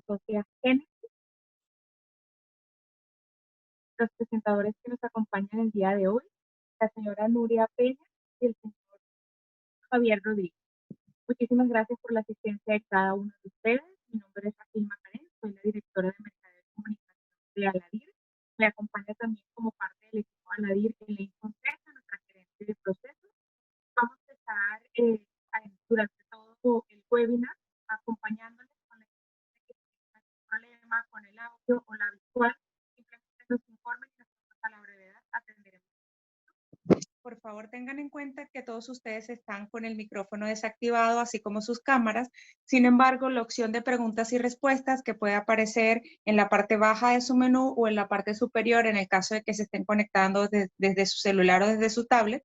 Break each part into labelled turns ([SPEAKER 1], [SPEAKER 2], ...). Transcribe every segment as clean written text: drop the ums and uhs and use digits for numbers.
[SPEAKER 1] Sociedad Génesis. Los presentadores que nos acompañan el día de hoy, la señora Nuria Peña y el señor Javier Rodríguez. Muchísimas gracias por la asistencia de cada uno de ustedes. Mi nombre es Raquel Macarena, soy la directora de Mercadeo y Comunicación de Aladir. Me acompaña también como parte del equipo de Aladir Elaine Fonseca, nuestra gerente de procesos. Vamos a estar durante todo el webinar acompañándoles con el que tengan problema con el audio o la visual. Simplemente nos informen y nosotros a la brevedad atenderemos.
[SPEAKER 2] Por favor, tengan en cuenta que todos ustedes están con el micrófono desactivado, así como sus cámaras. Sin embargo, la opción de preguntas y respuestas que puede aparecer en la parte baja de su menú o en la parte superior, en el caso de que se estén conectando desde su celular o desde su tablet,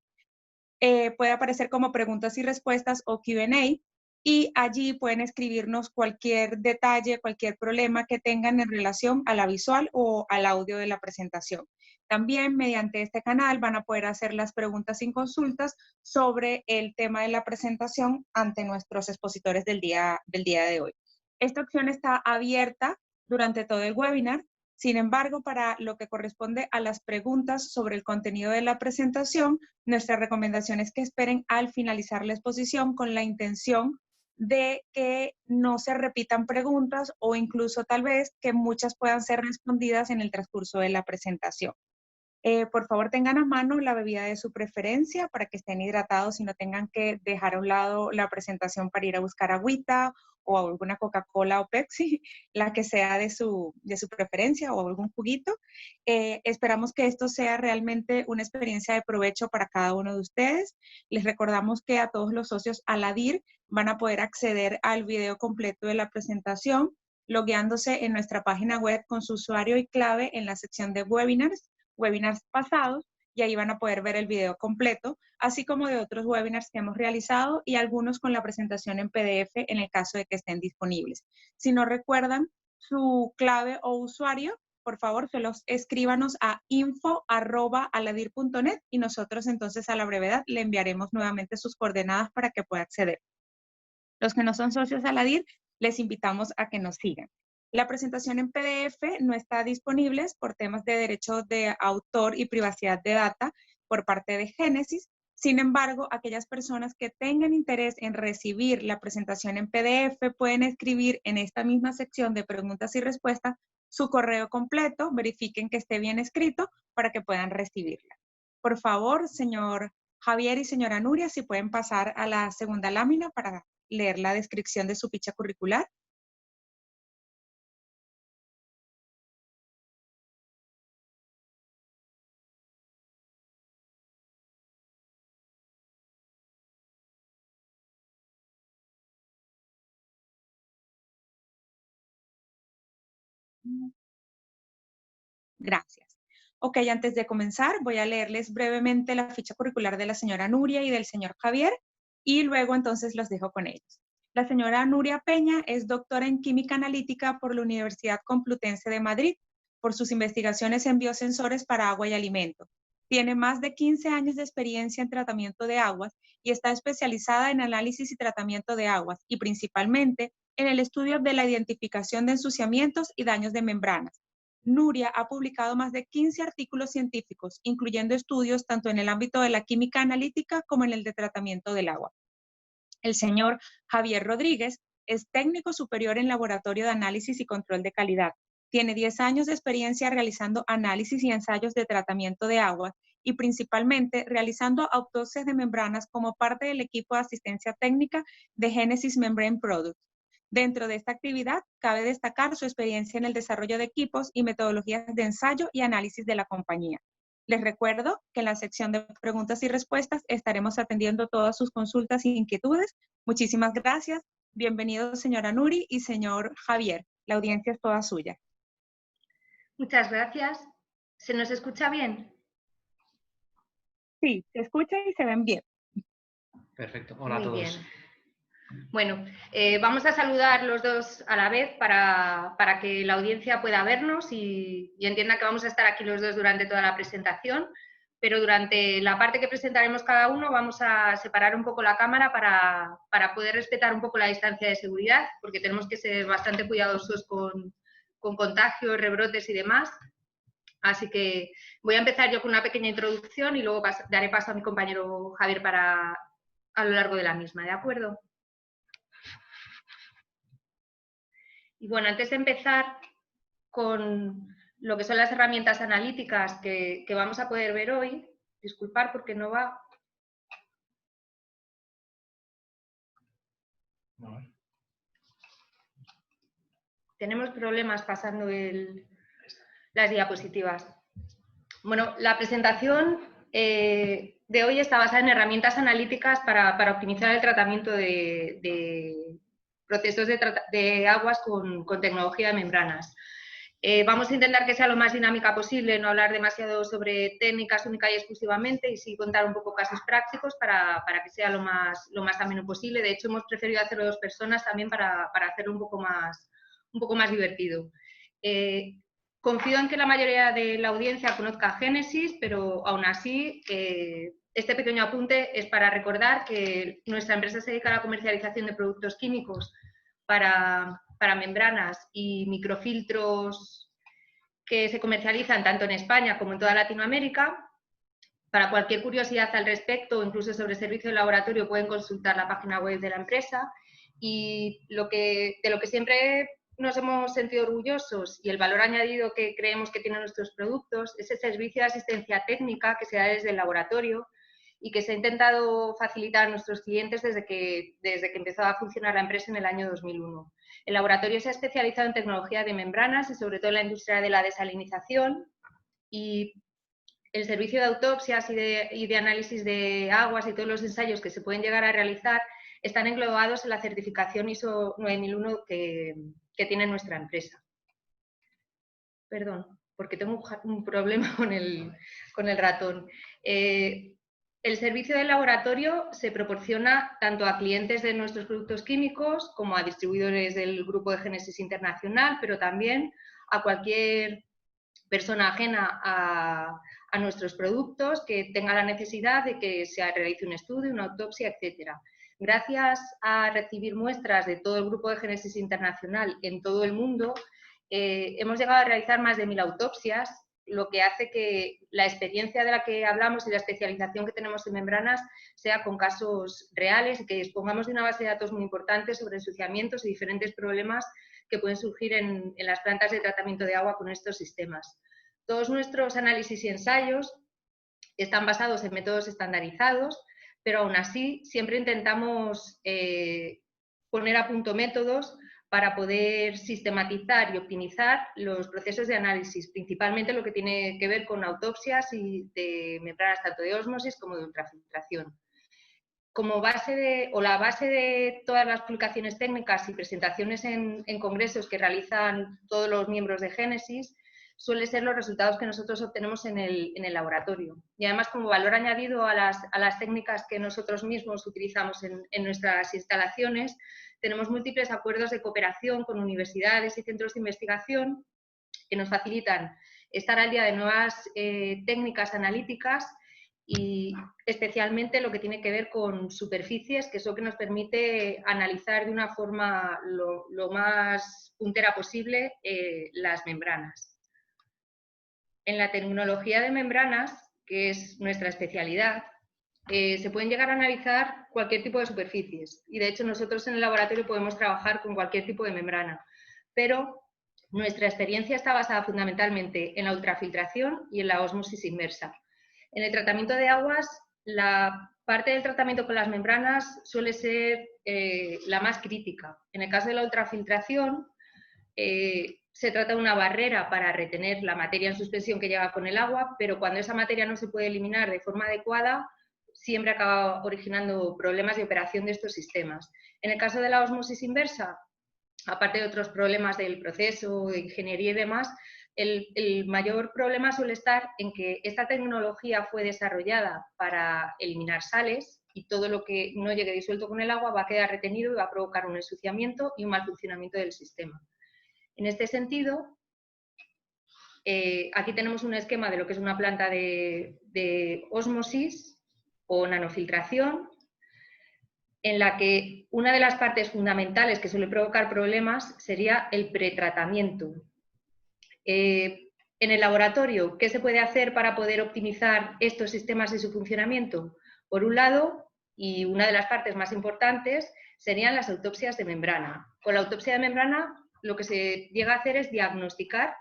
[SPEAKER 2] puede aparecer como preguntas y respuestas o Q&A, y allí pueden escribirnos cualquier detalle, cualquier problema que tengan en relación a la visual o al audio de la presentación. También mediante este canal van a poder hacer las preguntas y consultas sobre el tema de la presentación ante nuestros expositores del día de hoy. Esta opción está abierta durante todo el webinar. Sin embargo, para lo que corresponde a las preguntas sobre el contenido de la presentación, nuestra recomendación es que esperen al finalizar la exposición con la intención de que no se repitan preguntas o incluso tal vez que muchas puedan ser respondidas en el transcurso de la presentación. Por favor, tengan a mano la bebida de su preferencia para que estén hidratados y no tengan que dejar a un lado la presentación para ir a buscar agüita o alguna Coca-Cola o Pepsi, la que sea de su preferencia, o algún juguito. Esperamos que esto sea realmente una experiencia de provecho para cada uno de ustedes. Les recordamos que a todos los socios Aladir van a poder acceder al video completo de la presentación logueándose en nuestra página web con su usuario y clave en la sección de webinars pasados, y ahí van a poder ver el video completo, así como de otros webinars que hemos realizado y algunos con la presentación en PDF en el caso de que estén disponibles. Si no recuerdan su clave o usuario, por favor, escríbanos a info@aladir.net y nosotros entonces a la brevedad le enviaremos nuevamente sus coordenadas para que pueda acceder. Los que no son socios Aladir, les invitamos a que nos sigan. La presentación en PDF no está disponible por temas de derecho de autor y privacidad de data por parte de Génesis. Sin embargo, aquellas personas que tengan interés en recibir la presentación en PDF pueden escribir en esta misma sección de preguntas y respuestas su correo completo, verifiquen que esté bien escrito para que puedan recibirla. Por favor, señor Javier y señora Nuria, si pueden pasar a la segunda lámina para leer la descripción de su ficha curricular. Gracias. Ok, antes de comenzar, voy a leerles brevemente la ficha curricular de la señora Nuria y del señor Javier, y luego entonces los dejo con ellos. La señora Nuria Peña es doctora en Química Analítica por la Universidad Complutense de Madrid, por sus investigaciones en biosensores para agua y alimento. Tiene más de 15 años de experiencia en tratamiento de aguas y está especializada en análisis y tratamiento de aguas, y principalmente en el estudio de la identificación de ensuciamientos y daños de membranas. Nuria ha publicado más de 15 artículos científicos, incluyendo estudios tanto en el ámbito de la química analítica como en el de tratamiento del agua. El señor Javier Rodríguez es técnico superior en laboratorio de análisis y control de calidad. Tiene 10 años de experiencia realizando análisis y ensayos de tratamiento de agua y principalmente realizando autopsias de membranas como parte del equipo de asistencia técnica de Genesis Membrane Products. Dentro de esta actividad, cabe destacar su experiencia en el desarrollo de equipos y metodologías de ensayo y análisis de la compañía. Les recuerdo que en la sección de preguntas y respuestas estaremos atendiendo todas sus consultas e inquietudes. Muchísimas gracias. Bienvenidos, señora Nuri y señor Javier. La audiencia es toda suya.
[SPEAKER 3] Muchas gracias. ¿Se nos escucha bien?
[SPEAKER 2] Sí, se escucha y se ven bien.
[SPEAKER 4] Perfecto. Hola a todos.
[SPEAKER 3] Muy bien. Bueno, vamos a saludar los dos a la vez para que la audiencia pueda vernos y entienda que vamos a estar aquí los dos durante toda la presentación. pero durante la parte que presentaremos cada uno vamos a separar un poco la cámara para poder respetar un poco la distancia de seguridad, porque tenemos que ser bastante cuidadosos con contagios, rebrotes y demás. Así que voy a empezar yo con una pequeña introducción y luego daré paso a mi compañero Javier a lo largo de la misma, ¿de acuerdo? Y bueno, antes de empezar con lo que son las herramientas analíticas que vamos a poder ver hoy, disculpar porque no va. Tenemos problemas pasando las diapositivas. Bueno, la presentación de hoy está basada en herramientas analíticas para optimizar el tratamiento de procesos de aguas con tecnología de membranas. Vamos a intentar que sea lo más dinámica posible, no hablar demasiado sobre técnicas única y exclusivamente y sí contar un poco casos prácticos para que sea lo más ameno posible. De hecho, hemos preferido hacerlo 2 personas también para hacerlo un poco más divertido. Confío en que la mayoría de la audiencia conozca Génesis, pero aún así este pequeño apunte es para recordar que nuestra empresa se dedica a la comercialización de productos químicos para membranas y microfiltros que se comercializan tanto en España como en toda Latinoamérica. Para cualquier curiosidad al respecto o incluso sobre servicio de laboratorio pueden consultar la página web de la empresa y de lo que siempre nos hemos sentido orgullosos y el valor añadido que creemos que tienen nuestros productos es el servicio de asistencia técnica que se da desde el laboratorio y que se ha intentado facilitar a nuestros clientes desde que empezó a funcionar la empresa en el año 2001. El laboratorio se ha especializado en tecnología de membranas y sobre todo en la industria de la desalinización y el servicio de autopsias y de análisis de aguas y todos los ensayos que se pueden llegar a realizar están englobados en la certificación ISO 9001 que tiene nuestra empresa. Perdón, porque tengo un problema con el ratón. El servicio del laboratorio se proporciona tanto a clientes de nuestros productos químicos como a distribuidores del grupo de Génesis Internacional, pero también a cualquier persona ajena a nuestros productos que tenga la necesidad de que se realice un estudio, una autopsia, etcétera. Gracias a recibir muestras de todo el grupo de Génesis Internacional en todo el mundo, hemos llegado a realizar más de 1000 autopsias, lo que hace que la experiencia de la que hablamos y la especialización que tenemos en membranas sea con casos reales y que dispongamos de una base de datos muy importante sobre ensuciamientos y diferentes problemas que pueden surgir en las plantas de tratamiento de agua con estos sistemas. Todos nuestros análisis y ensayos están basados en métodos estandarizados, pero aún así siempre intentamos poner a punto métodos para poder sistematizar y optimizar los procesos de análisis, principalmente lo que tiene que ver con autopsias y de membranas tanto de ósmosis como de ultrafiltración. Como base de todas las publicaciones técnicas y presentaciones en congresos que realizan todos los miembros de Génesis, suelen ser los resultados que nosotros obtenemos en el laboratorio. Y además, como valor añadido a las técnicas que nosotros mismos utilizamos en nuestras instalaciones, tenemos múltiples acuerdos de cooperación con universidades y centros de investigación que nos facilitan estar al día de nuevas técnicas analíticas y especialmente lo que tiene que ver con superficies, que es lo que nos permite analizar de una forma lo más puntera posible las membranas. En la tecnología de membranas, que es nuestra especialidad, se pueden llegar a analizar cualquier tipo de superficies y de hecho nosotros en el laboratorio podemos trabajar con cualquier tipo de membrana, pero nuestra experiencia está basada fundamentalmente en la ultrafiltración y en la ósmosis inversa. En el tratamiento de aguas, la parte del tratamiento con las membranas suele ser la más crítica. En el caso de la ultrafiltración, se trata de una barrera para retener la materia en suspensión que llega con el agua, pero cuando esa materia no se puede eliminar de forma adecuada, siempre acaba originando problemas de operación de estos sistemas. En el caso de la ósmosis inversa, aparte de otros problemas del proceso, de ingeniería y demás, el mayor problema suele estar en que esta tecnología fue desarrollada para eliminar sales y todo lo que no llegue disuelto con el agua va a quedar retenido y va a provocar un ensuciamiento y un mal funcionamiento del sistema. En este sentido, Aquí tenemos un esquema de lo que es una planta de ósmosis o nanofiltración, en la que una de las partes fundamentales que suele provocar problemas sería el pretratamiento. En el laboratorio, ¿qué se puede hacer para poder optimizar estos sistemas y su funcionamiento? Por un lado, y una de las partes más importantes, serían las autopsias de membrana. Con la autopsia de membrana, lo que se llega a hacer es diagnosticar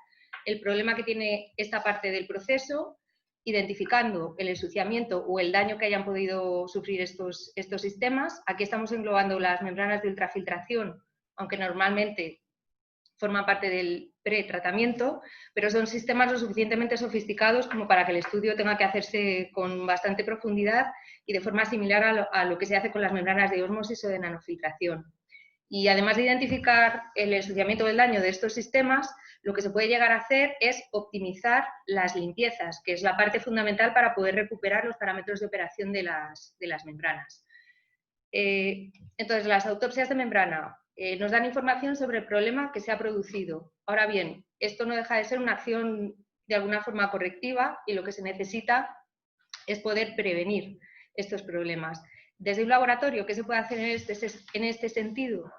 [SPEAKER 3] el problema que tiene esta parte del proceso, identificando el ensuciamiento o el daño que hayan podido sufrir estos sistemas. Aquí estamos englobando las membranas de ultrafiltración, aunque normalmente forman parte del pretratamiento, pero son sistemas lo suficientemente sofisticados como para que el estudio tenga que hacerse con bastante profundidad y de forma similar a lo que se hace con las membranas de ósmosis o de nanofiltración. Y además de identificar el ensuciamiento o el daño de estos sistemas, lo que se puede llegar a hacer es optimizar las limpiezas, que es la parte fundamental para poder recuperar los parámetros de operación de las membranas. Entonces, las autopsias de membrana nos dan información sobre el problema que se ha producido. Ahora bien, esto no deja de ser una acción de alguna forma correctiva y lo que se necesita es poder prevenir estos problemas. Desde un laboratorio, ¿qué se puede hacer en este sentido?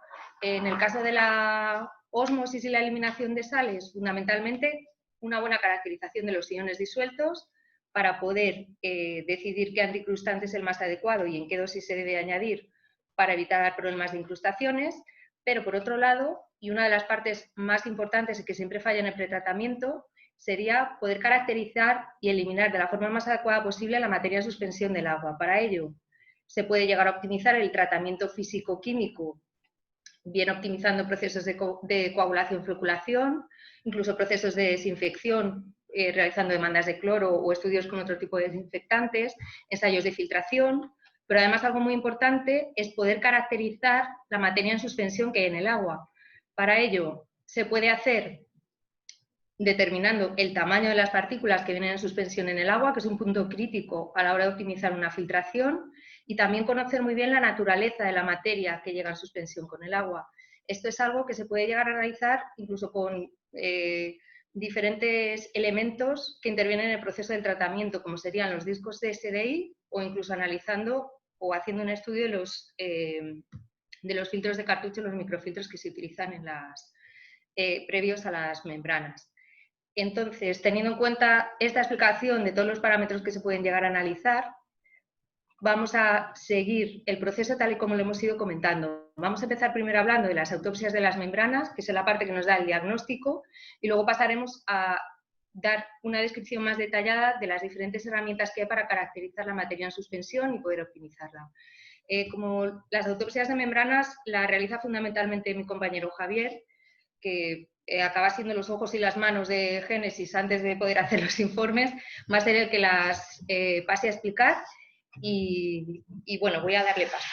[SPEAKER 3] En el caso de la ósmosis y la eliminación de sales, fundamentalmente una buena caracterización de los iones disueltos para poder decidir qué anticrustante es el más adecuado y en qué dosis se debe añadir para evitar problemas de incrustaciones. Pero por otro lado, y una de las partes más importantes y que siempre falla en el pretratamiento, sería poder caracterizar y eliminar de la forma más adecuada posible la materia en suspensión del agua. Para ello, se puede llegar a optimizar el tratamiento físico-químico, bien optimizando procesos de coagulación-floculación, incluso procesos de desinfección, realizando demandas de cloro o estudios con otro tipo de desinfectantes, ensayos de filtración, pero además algo muy importante es poder caracterizar la materia en suspensión que hay en el agua. Para ello, se puede hacer determinando el tamaño de las partículas que vienen en suspensión en el agua, que es un punto crítico a la hora de optimizar una filtración, y también conocer muy bien la naturaleza de la materia que llega en suspensión con el agua. Esto es algo que se puede llegar a realizar incluso con diferentes elementos que intervienen en el proceso del tratamiento, como serían los discos de SDI o incluso analizando o haciendo un estudio de los filtros de cartucho, los microfiltros que se utilizan en previos a las membranas. Entonces, teniendo en cuenta esta explicación de todos los parámetros que se pueden llegar a analizar, vamos a seguir el proceso tal y como lo hemos ido comentando. Vamos a empezar primero hablando de las autopsias de las membranas, que es la parte que nos da el diagnóstico, y luego pasaremos a dar una descripción más detallada de las diferentes herramientas que hay para caracterizar la materia en suspensión y poder optimizarla. Como las autopsias de membranas las realiza fundamentalmente mi compañero Javier, que acaba siendo los ojos y las manos de Génesis antes de poder hacer los informes, va a ser el que las pase a explicar y bueno, voy a darle paso.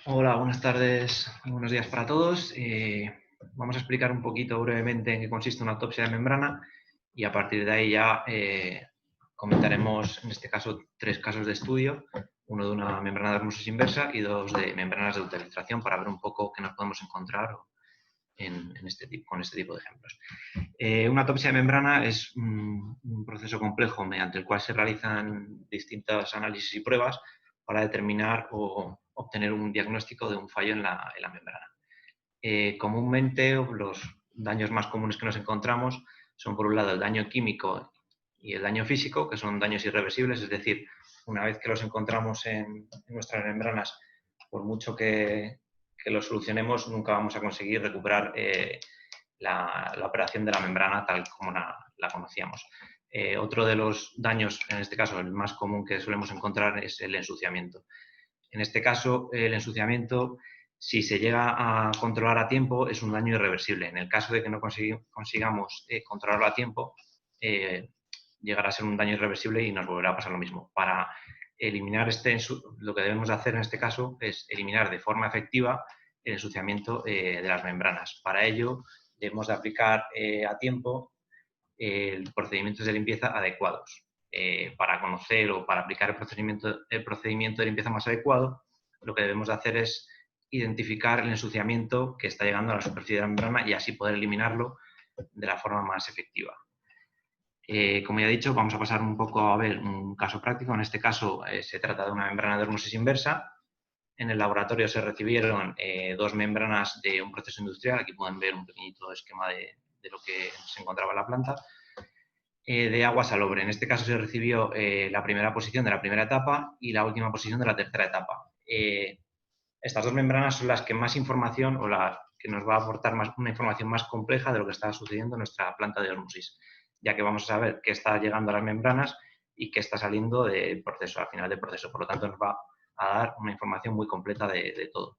[SPEAKER 4] Hola, buenas tardes, buenos días para todos. Vamos a explicar un poquito brevemente en qué consiste una autopsia de membrana y a partir de ahí ya comentaremos, en este caso, 3 casos de estudio, uno de una membrana de ósmosis inversa y 2 de membranas de ultrafiltración para ver un poco qué nos podemos encontrar con este tipo de ejemplos. Una autopsia de membrana es un proceso complejo mediante el cual se realizan distintos análisis y pruebas para determinar o obtener un diagnóstico de un fallo en la membrana. Comúnmente, los daños más comunes que nos encontramos son, por un lado, el daño químico y el daño físico, que son daños irreversibles, es decir, una vez que los encontramos en nuestras membranas, por mucho que los solucionemos, nunca vamos a conseguir recuperar la operación de la membrana tal como la conocíamos. Otro de los daños, en este caso el más común que solemos encontrar, es el ensuciamiento. En este caso, el ensuciamiento, si se llega a controlar a tiempo, es un daño irreversible. En el caso de que no consigamos controlarlo a tiempo, llegará a ser un daño irreversible y nos volverá a pasar lo mismo. Para eliminar lo que debemos hacer en este caso es eliminar de forma efectiva el ensuciamiento de las membranas. Para ello, debemos de aplicar a tiempo procedimientos de limpieza adecuados. Para conocer o para aplicar el procedimiento de limpieza más adecuado, lo que debemos de hacer es identificar el ensuciamiento que está llegando a la superficie de la membrana y así poder eliminarlo de la forma más efectiva. Como ya he dicho, vamos a pasar un poco a ver un caso práctico. En este caso se trata de una membrana de ósmosis inversa. En el laboratorio se recibieron 2 membranas de un proceso industrial. Aquí pueden ver un pequeñito esquema de lo que se encontraba en la planta. De agua salobre. En este caso se recibió la primera posición de la primera etapa y la última posición de la tercera etapa. Estas 2 membranas son las que más información o las que nos va a aportar una información más compleja de lo que está sucediendo en nuestra planta de ósmosis, ya que vamos a saber qué está llegando a las membranas y qué está saliendo del proceso, al final del proceso. Por lo tanto, nos va a dar una información muy completa de todo.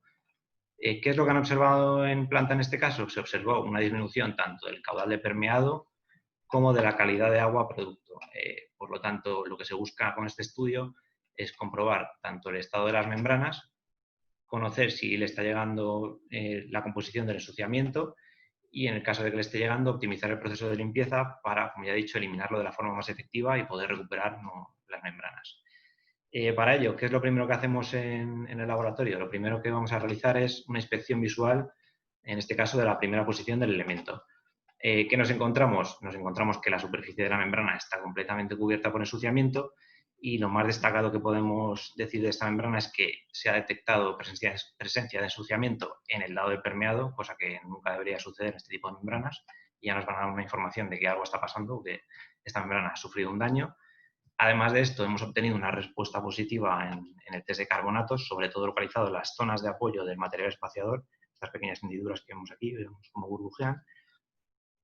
[SPEAKER 4] ¿Qué es lo que han observado en planta en este caso? Se observó una disminución tanto del caudal de permeado como de la calidad de agua producto. Por lo tanto, lo que se busca con este estudio es comprobar tanto el estado de las membranas, conocer si le está llegando la composición del ensuciamiento y, en el caso de que le esté llegando, optimizar el proceso de limpieza para, como ya he dicho, eliminarlo de la forma más efectiva y poder recuperar las membranas. Para ello, ¿qué es lo primero que hacemos en el laboratorio? Lo primero que vamos a realizar es una inspección visual, en este caso de la primera posición del elemento. ¿Qué nos encontramos? Nos encontramos que la superficie de la membrana está completamente cubierta por ensuciamiento y lo más destacado que podemos decir de esta membrana es que se ha detectado presencia de ensuciamiento en el lado del permeado, cosa que nunca debería suceder en este tipo de membranas, y ya nos van a dar una información de que algo está pasando, que esta membrana ha sufrido un daño. Además de esto, hemos obtenido una respuesta positiva en el test de carbonatos, sobre todo localizado en las zonas de apoyo del material espaciador, estas pequeñas hendiduras que vemos aquí, vemos cómo burbujean.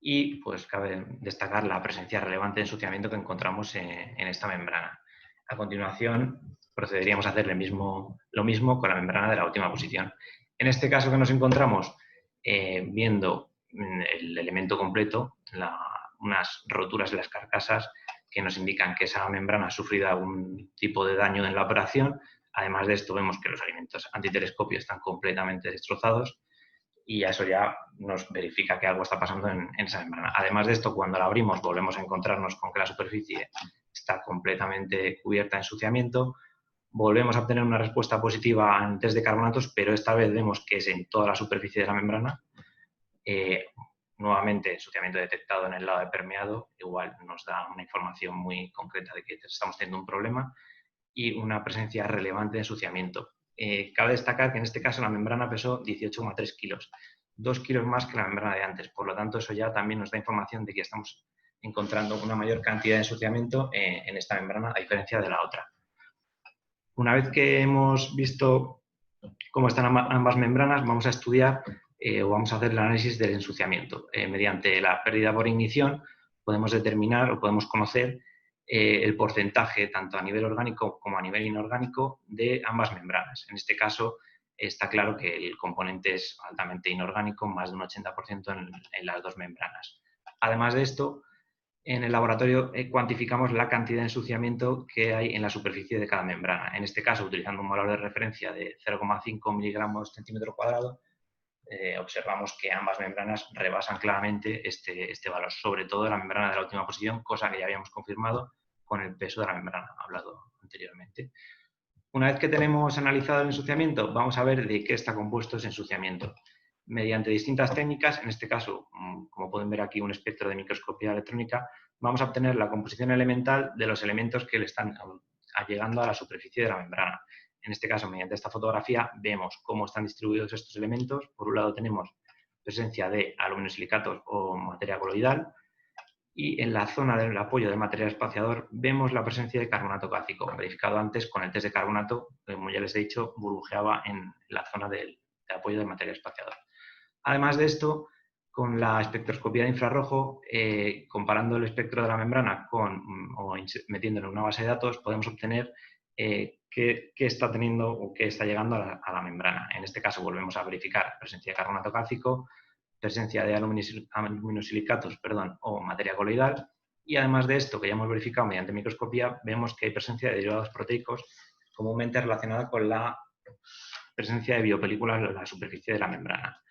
[SPEAKER 4] Y pues cabe destacar la presencia relevante de ensuciamiento que encontramos en esta membrana. A continuación, procederíamos a hacer lo mismo con la membrana de la última posición. En este caso que nos encontramos viendo el elemento completo, unas roturas de las carcasas que nos indican que esa membrana ha sufrido algún tipo de daño en la operación. Además de esto, vemos que los elementos antitelescopio están completamente destrozados y eso ya nos verifica que algo está pasando en esa membrana. Además de esto, cuando la abrimos, volvemos a encontrarnos con que la superficie está completamente cubierta de ensuciamiento. Volvemos a obtener una respuesta positiva en test de carbonatos, pero esta vez vemos que es en toda la superficie de la membrana. Nuevamente, ensuciamiento detectado en el lado de permeado, igual nos da una información muy concreta de que estamos teniendo un problema y una presencia relevante de ensuciamiento. Cabe destacar que en este caso la membrana pesó 18,3 kilos, 2 kilos más que la membrana de antes. Por lo tanto, eso ya también nos da información de que estamos encontrando una mayor cantidad de ensuciamiento en esta membrana, a diferencia de la otra. Una vez que hemos visto cómo están ambas membranas, vamos a estudiar o vamos a hacer el análisis del ensuciamiento. Mediante la pérdida por ignición podemos determinar o podemos conocer el porcentaje, tanto a nivel orgánico como a nivel inorgánico, de ambas membranas. En este caso, está claro que el componente es altamente inorgánico, más de un 80% en las 2 membranas. Además de esto, en el laboratorio cuantificamos la cantidad de ensuciamiento que hay en la superficie de cada membrana. En este caso, utilizando un valor de referencia de 0,5 miligramos centímetro cuadrado, observamos que ambas membranas rebasan claramente este valor, sobre todo la membrana de la última posición, cosa que ya habíamos confirmado con el peso de la membrana, hablado anteriormente. Una vez que tenemos analizado el ensuciamiento, vamos a ver de qué está compuesto ese ensuciamiento. Mediante distintas técnicas, en este caso, como pueden ver aquí, un espectro de microscopía electrónica, vamos a obtener la composición elemental de los elementos que le están llegando a la superficie de la membrana. En este caso, mediante esta fotografía, vemos cómo están distribuidos estos elementos. Por un lado tenemos presencia de aluminosilicatos o materia coloidal, y en la zona del apoyo del material espaciador vemos la presencia de carbonato cálcico, verificado antes con el test de carbonato, que, como ya les he dicho, burbujeaba en la zona del apoyo del material espaciador. Además de esto, con la espectroscopía de infrarrojo, comparando el espectro de la membrana o metiéndolo en una base de datos, podemos obtener qué está teniendo o qué está llegando a la membrana. En este caso volvemos a verificar presencia de carbonato cálcico, presencia de aluminosilicatos o materia coloidal, y además de esto, que ya hemos verificado mediante microscopía, vemos que hay presencia de derivados proteicos comúnmente relacionada con la presencia de biopelículas en la superficie de la membrana.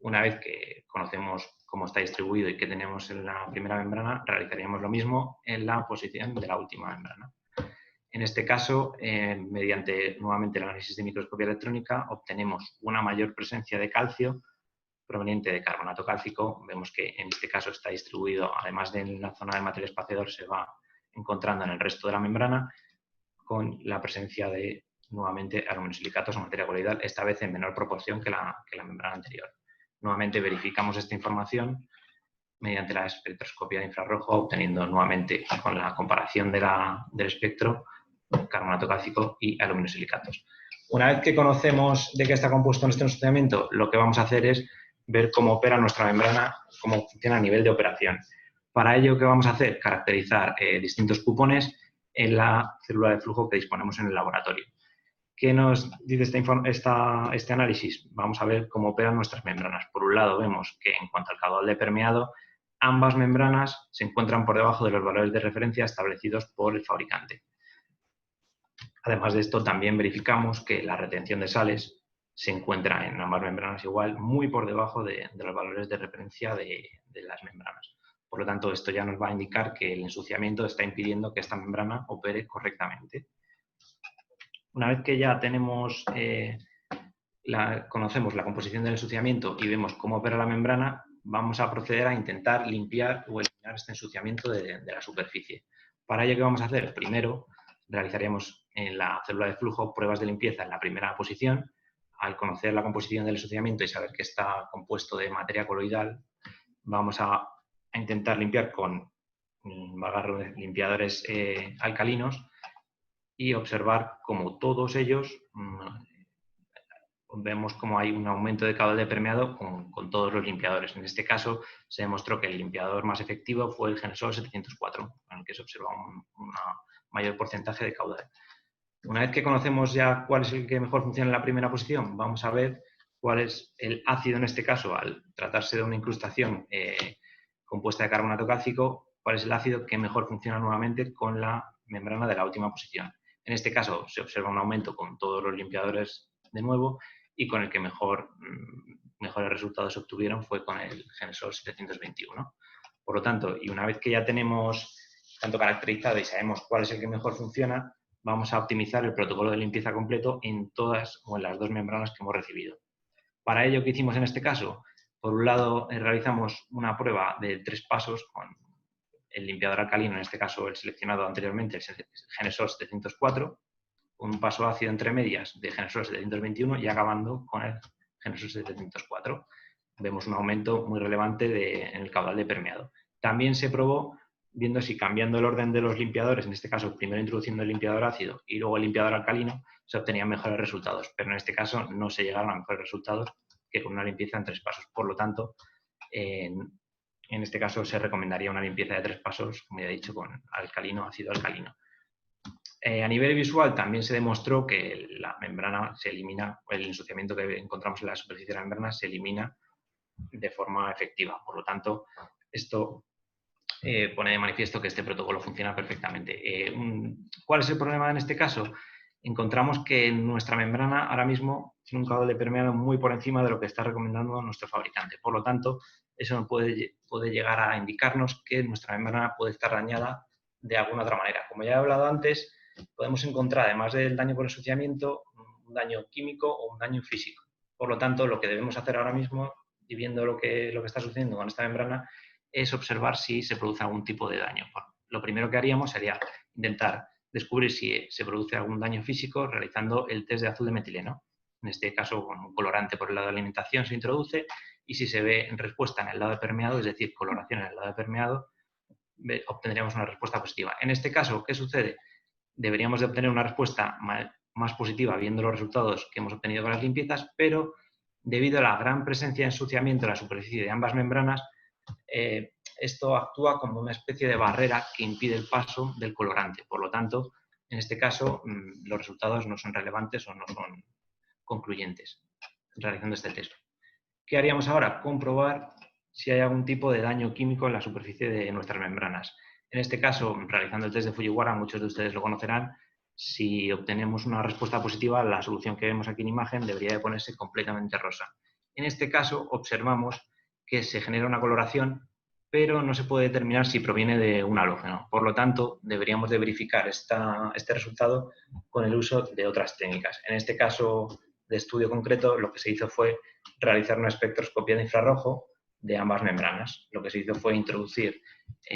[SPEAKER 4] Una vez que conocemos cómo está distribuido y qué tenemos en la primera membrana, realizaríamos lo mismo en la posición de la última membrana. En este caso, mediante nuevamente el análisis de microscopía electrónica, obtenemos una mayor presencia de calcio proveniente de carbonato cálcico. Vemos que en este caso está distribuido, además de en la zona del material espaciador, se va encontrando en el resto de la membrana, con la presencia de, nuevamente, aluminosilicatos o materia coloidal, esta vez en menor proporción que la membrana anterior. Nuevamente verificamos esta información mediante la espectroscopia de infrarrojo, obteniendo nuevamente, con la comparación del espectro, carbonato cálcico y aluminosilicatos. Una vez que conocemos de qué está compuesto nuestro ensuciamiento, lo que vamos a hacer es ver cómo opera nuestra membrana, cómo funciona a nivel de operación. Para ello, ¿qué vamos a hacer? Caracterizar distintos cupones en la célula de flujo que disponemos en el laboratorio. ¿Qué nos dice este análisis? Vamos a ver cómo operan nuestras membranas. Por un lado, vemos que en cuanto al caudal de permeado, ambas membranas se encuentran por debajo de los valores de referencia establecidos por el fabricante. Además de esto, también verificamos que la retención de sales se encuentra en ambas membranas igual, muy por debajo de los valores de referencia de las membranas. Por lo tanto, esto ya nos va a indicar que el ensuciamiento está impidiendo que esta membrana opere correctamente. Una vez que ya tenemos, conocemos la composición del ensuciamiento y vemos cómo opera la membrana, vamos a proceder a intentar limpiar o eliminar este ensuciamiento de la superficie. Para ello, ¿qué vamos a hacer? Primero, realizaríamos en la célula de flujo pruebas de limpieza en la primera posición. Al conocer la composición del ensuciamiento y saber que está compuesto de materia coloidal, vamos a intentar limpiar con limpiadores alcalinos y observar cómo todos ellos vemos como hay un aumento de caudal de permeado con todos los limpiadores. En este caso se demostró que el limpiador más efectivo fue el Genesol 704, en el que se observa un mayor porcentaje de caudal. Una vez que conocemos ya cuál es el que mejor funciona en la primera posición, vamos a ver cuál es el ácido en este caso, al tratarse de una incrustación compuesta de carbonato cálcico, cuál es el ácido que mejor funciona nuevamente con la membrana de la última posición. En este caso se observa un aumento con todos los limpiadores de nuevo y con el que mejores resultados se obtuvieron fue con el Genesol 721. Por lo tanto, y una vez que ya tenemos tanto caracterizado y sabemos cuál es el que mejor funciona, vamos a optimizar el protocolo de limpieza completo en todas o en las dos membranas que hemos recibido. Para ello, ¿qué hicimos en este caso? Por un lado, realizamos una prueba de 3 pasos con el limpiador alcalino, en este caso el seleccionado anteriormente, el Genesol 704, un paso ácido entre medias de Genesol 721 y acabando con el Genesol 704. Vemos un aumento muy relevante en el caudal de permeado. También se probó viendo si cambiando el orden de los limpiadores, en este caso primero introduciendo el limpiador ácido y luego el limpiador alcalino, se obtenían mejores resultados, pero en este caso no se llegaron a mejores resultados que con una limpieza en 3 pasos. Por lo tanto, en este caso se recomendaría una limpieza de 3 pasos, como ya he dicho, con alcalino, ácido alcalino. A nivel visual también se demostró que la membrana se elimina, el ensuciamiento que encontramos en la superficie de la membrana se elimina de forma efectiva. Por lo tanto, esto pone de manifiesto que este protocolo funciona perfectamente. ¿Cuál es el problema en este caso? Encontramos que nuestra membrana ahora mismo tiene un caudal de permeado muy por encima de lo que está recomendando nuestro fabricante. Por lo tanto, eso puede llegar a indicarnos que nuestra membrana puede estar dañada de alguna otra manera. Como ya he hablado antes, podemos encontrar, además del daño por ensuciamiento, un daño químico o un daño físico. Por lo tanto, lo que debemos hacer ahora mismo, y viendo lo que está sucediendo con esta membrana, es observar si se produce algún tipo de daño. Lo primero que haríamos sería intentar descubrir si se produce algún daño físico realizando el test de azul de metileno. En este caso, con un colorante por el lado de alimentación se introduce y si se ve en respuesta en el lado de permeado, es decir, coloración en el lado de permeado, obtendríamos una respuesta positiva. En este caso, ¿qué sucede? Deberíamos de obtener una respuesta más positiva viendo los resultados que hemos obtenido con las limpiezas, pero debido a la gran presencia de ensuciamiento en la superficie de ambas membranas, esto actúa como una especie de barrera que impide el paso del colorante. Por lo tanto, en este caso, los resultados no son relevantes o no son concluyentes realizando este test. ¿Qué haríamos ahora? Comprobar si hay algún tipo de daño químico en la superficie de nuestras membranas. En este caso, realizando el test de Fujiwara, muchos de ustedes lo conocerán, si obtenemos una respuesta positiva, la solución que vemos aquí en imagen debería de ponerse completamente rosa. En este caso, observamos que se genera una coloración, pero no se puede determinar si proviene de un halógeno. Por lo tanto, deberíamos de verificar este resultado con el uso de otras técnicas. En este caso, de estudio concreto, lo que se hizo fue realizar una espectroscopia de infrarrojo de ambas membranas. Lo que se hizo fue introducir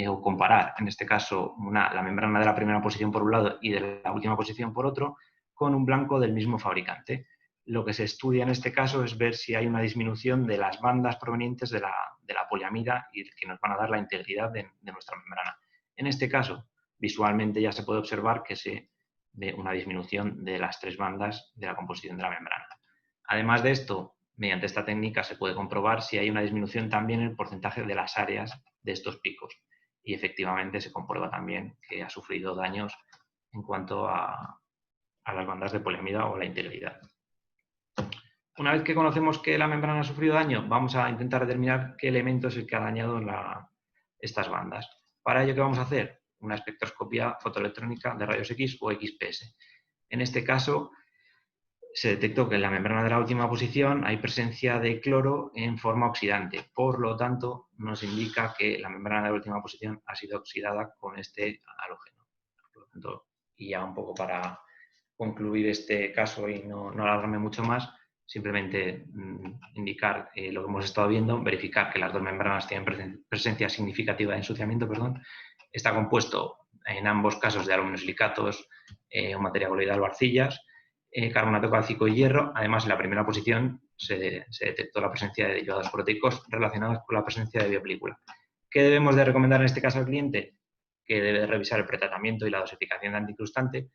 [SPEAKER 4] o comparar, en este caso, la membrana de la primera posición por un lado y de la última posición por otro, con un blanco del mismo fabricante. Lo que se estudia en este caso es ver si hay una disminución de las bandas provenientes de la poliamida y que nos van a dar la integridad de nuestra membrana. En este caso, visualmente ya se puede observar que se ve una disminución de las 3 bandas de la composición de la membrana. Además de esto, mediante esta técnica se puede comprobar si hay una disminución también en el porcentaje de las áreas de estos picos. Y efectivamente se comprueba también que ha sufrido daños en cuanto a las bandas de poliamida o la integridad. Una vez que conocemos que la membrana ha sufrido daño, vamos a intentar determinar qué elemento es el que ha dañado estas bandas. Para ello, ¿qué vamos a hacer? Una espectroscopia fotoelectrónica de rayos X o XPS. En este caso, se detectó que en la membrana de la última posición hay presencia de cloro en forma oxidante. Por lo tanto, nos indica que la membrana de la última posición ha sido oxidada con este halógeno. Por lo tanto, y ya un poco para concluir este caso y no alargarme mucho más, simplemente indicar lo que hemos estado viendo, verificar que las 2 membranas tienen presencia significativa de ensuciamiento, Está compuesto en ambos casos de aluminosilicatos, un material coloidal o arcillas, carbonato cálcico y hierro. Además, en la primera posición se detectó la presencia de derivados proteicos relacionados con la presencia de biopelícula. ¿Qué debemos de recomendar en este caso al cliente? Que debe revisar el pretratamiento y la dosificación de antiincrustante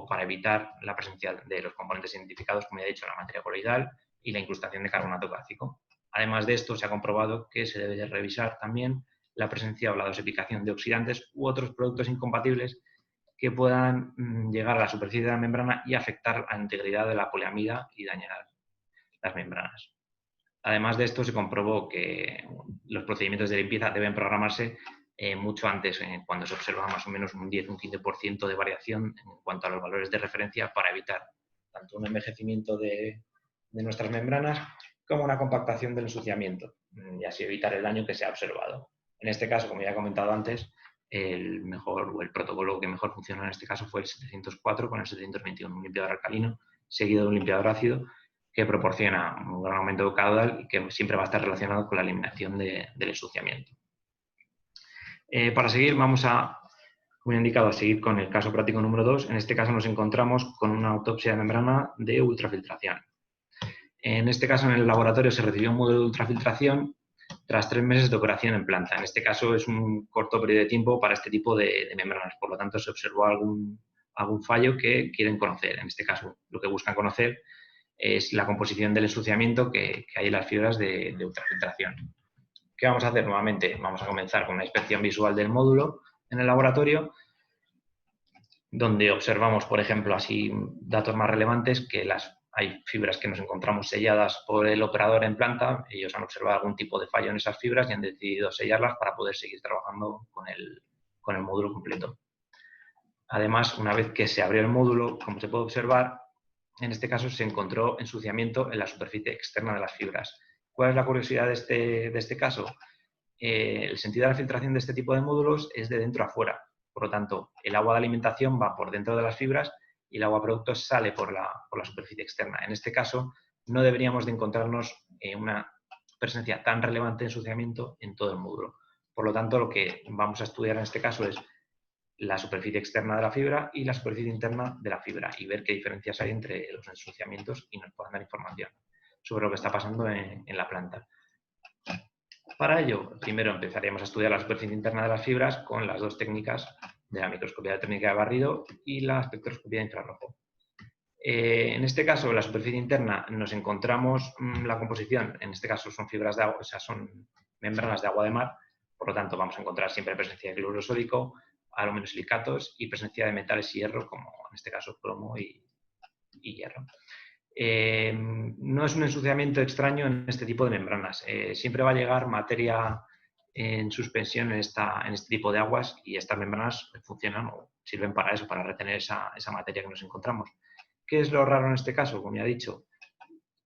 [SPEAKER 4] para evitar la presencia de los componentes identificados, como ya he dicho, la materia coloidal y la incrustación de carbonato cálcico. Además de esto, se ha comprobado que se debe de revisar también la presencia o la dosificación de oxidantes u otros productos incompatibles que puedan llegar a la superficie de la membrana y afectar a la integridad de la poliamida y dañar las membranas. Además de esto, se comprobó que los procedimientos de limpieza deben programarse mucho antes, cuando se observa más o menos un 10 o un 15% de variación en cuanto a los valores de referencia, para evitar tanto un envejecimiento de nuestras membranas como una compactación del ensuciamiento y así evitar el daño que se ha observado. En este caso, como ya he comentado antes, el protocolo que mejor funcionó en este caso fue el 704 con el 721, un limpiador alcalino seguido de un limpiador ácido que proporciona un gran aumento de caudal y que siempre va a estar relacionado con la eliminación del ensuciamiento. Para seguir, vamos a, como he indicado, a seguir con el caso práctico número 2. En este caso nos encontramos con una autopsia de membrana de ultrafiltración. En este caso, en el laboratorio se recibió un modelo de ultrafiltración tras 3 meses de operación en planta. En este caso es un corto periodo de tiempo para este tipo de membranas, por lo tanto se observó algún fallo que quieren conocer. En este caso, lo que buscan conocer es la composición del ensuciamiento que hay en las fibras de ultrafiltración. ¿Qué vamos a hacer nuevamente? Vamos a comenzar con una inspección visual del módulo en el laboratorio, donde observamos, por ejemplo, así datos más relevantes, que hay fibras que nos encontramos selladas por el operador en planta. Ellos han observado algún tipo de fallo en esas fibras y han decidido sellarlas para poder seguir trabajando con el módulo completo. Además, una vez que se abrió el módulo, como se puede observar, en este caso se encontró ensuciamiento en la superficie externa de las fibras. ¿Cuál es la curiosidad de este caso? El sentido de la filtración de este tipo de módulos es de dentro a fuera. Por lo tanto, el agua de alimentación va por dentro de las fibras y el agua producto sale por la superficie externa. En este caso, no deberíamos de encontrarnos una presencia tan relevante de ensuciamiento en todo el módulo. Por lo tanto, lo que vamos a estudiar en este caso es la superficie externa de la fibra y la superficie interna de la fibra y ver qué diferencias hay entre los ensuciamientos y nos puedan dar información sobre lo que está pasando en la planta. Para ello, primero empezaríamos a estudiar la superficie interna de las fibras con las 2 técnicas de la microscopía electrónica de barrido y la espectroscopía de infrarrojo. En este caso, en la superficie interna nos encontramos la composición, en este caso son fibras de agua, o sea, son membranas de agua de mar, por lo tanto vamos a encontrar siempre presencia de cloruro sódico, aluminosilicatos y presencia de metales y hierro, como en este caso plomo y hierro. No es un ensuciamiento extraño en este tipo de membranas. Siempre va a llegar materia en suspensión en este tipo de aguas y estas membranas funcionan o sirven para eso, para retener esa materia que nos encontramos. ¿Qué es lo raro en este caso? Como ya he dicho,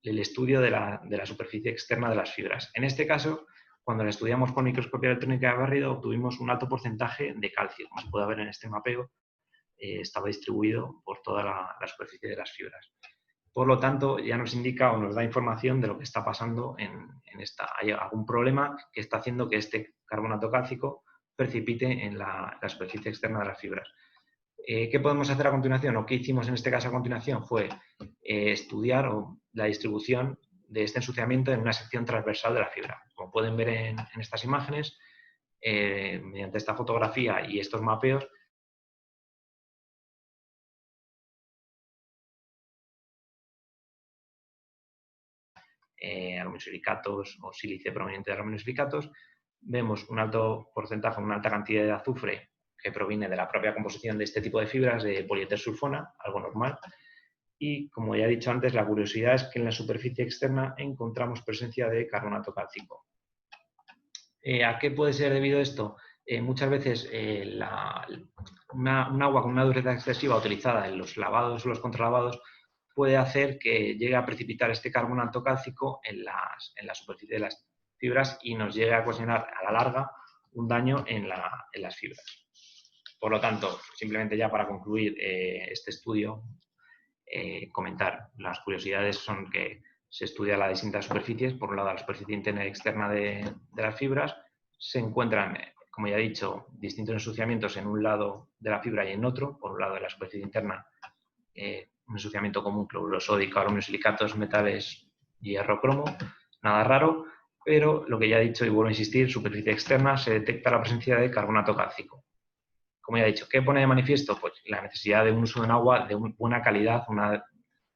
[SPEAKER 4] el estudio de la superficie externa de las fibras. En este caso, cuando la estudiamos con microscopía electrónica de barrido, obtuvimos un alto porcentaje de calcio. Como se puede ver en este mapeo, estaba distribuido por toda la superficie de las fibras. Por lo tanto, ya nos indica o nos da información de lo que está pasando hay algún problema que está haciendo que este carbonato cálcico precipite en la superficie externa de las fibras. ¿Qué podemos hacer a continuación? O qué hicimos en este caso a continuación fue estudiar la distribución de este ensuciamiento en una sección transversal de la fibra. Como pueden ver en estas imágenes, mediante esta fotografía y estos mapeos, aluminosilicatos o sílice proveniente de aluminosilicatos, vemos un alto porcentaje, una alta cantidad de azufre que proviene de la propia composición de este tipo de fibras de poliéter sulfona, algo normal. Y, como ya he dicho antes, la curiosidad es que en la superficie externa encontramos presencia de carbonato cálcico. ¿A qué puede ser debido esto? Muchas veces un agua con una dureza excesiva utilizada en los lavados o los contralavados puede hacer que llegue a precipitar este carbonato cálcico en la superficie de las fibras y nos llegue a ocasionar a la larga un daño en las fibras. Por lo tanto, simplemente ya para concluir este estudio, comentar las curiosidades son que se estudia las distintas superficies, por un lado la superficie interna y externa de las fibras, se encuentran, como ya he dicho, distintos ensuciamientos en un lado de la fibra y en otro, por un lado de la superficie interna, un ensuciamiento común, cloruro sódico, aluminosilicatos, metales, hierro, cromo, nada raro, pero lo que ya he dicho y vuelvo a insistir, superficie externa se detecta la presencia de carbonato cálcico. Como ya he dicho, ¿qué pone de manifiesto? Pues la necesidad de un uso de un agua de buena calidad, una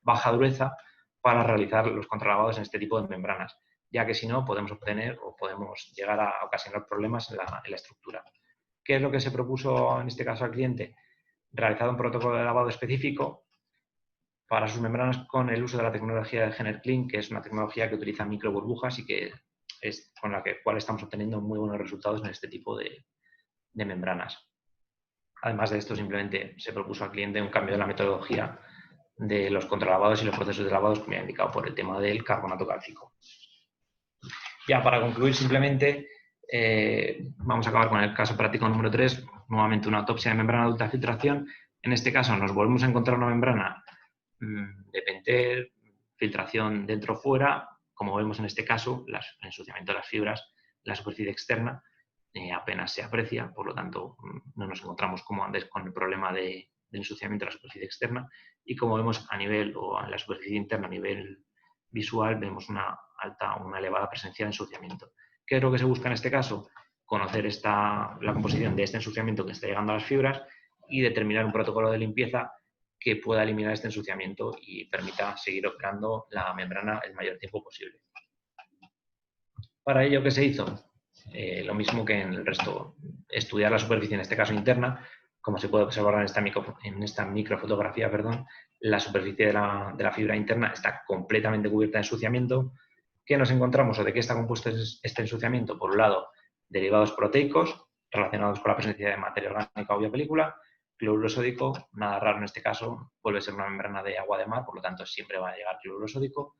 [SPEAKER 4] baja dureza, para realizar los contralavados en este tipo de membranas, ya que si no podemos obtener o podemos llegar a ocasionar problemas en la estructura. ¿Qué es lo que se propuso en este caso al cliente? Realizar un protocolo de lavado específico para sus membranas con el uso de la tecnología de GenerClean, que es una tecnología que utiliza microburbujas y que es con la cual estamos obteniendo muy buenos resultados en este tipo de membranas. Además de esto, simplemente se propuso al cliente un cambio de la metodología de los contralavados y los procesos de lavados, como ya he indicado, por el tema del carbonato cálcico. Ya para concluir, simplemente vamos a acabar con el caso práctico número 3, nuevamente una autopsia de membrana de ultrafiltración. En este caso nos volvemos a encontrar una membrana de Pentel, filtración dentro-fuera, como vemos en este caso, el ensuciamiento de las fibras, la superficie externa, apenas se aprecia, por lo tanto no nos encontramos como antes con el problema de ensuciamiento de la superficie externa y como vemos a nivel o en la superficie interna a nivel visual vemos una elevada presencia de ensuciamiento. ¿Qué es lo que se busca en este caso? Conocer la composición de este ensuciamiento que está llegando a las fibras y determinar un protocolo de limpieza que pueda eliminar este ensuciamiento y permita seguir operando la membrana el mayor tiempo posible. Para ello, ¿qué se hizo? Lo mismo que en el resto, estudiar la superficie, en este caso interna, como se puede observar en esta microfotografía, la superficie de la fibra interna está completamente cubierta de ensuciamiento. ¿Qué nos encontramos o de qué está compuesto este ensuciamiento? Por un lado, derivados proteicos relacionados con la presencia de materia orgánica o biopelícula, cloruro sódico, nada raro en este caso, vuelve a ser una membrana de agua de mar, por lo tanto siempre va a llegar cloruro sódico,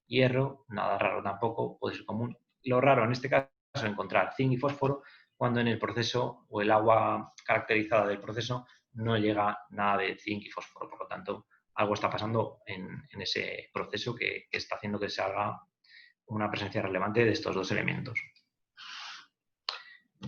[SPEAKER 4] hierro, nada raro tampoco, puede ser común. Lo raro en este caso es encontrar zinc y fósforo cuando en el proceso o el agua caracterizada del proceso no llega nada de zinc y fósforo. Por lo tanto, algo está pasando en ese proceso que está haciendo que se haga una presencia relevante de estos dos elementos.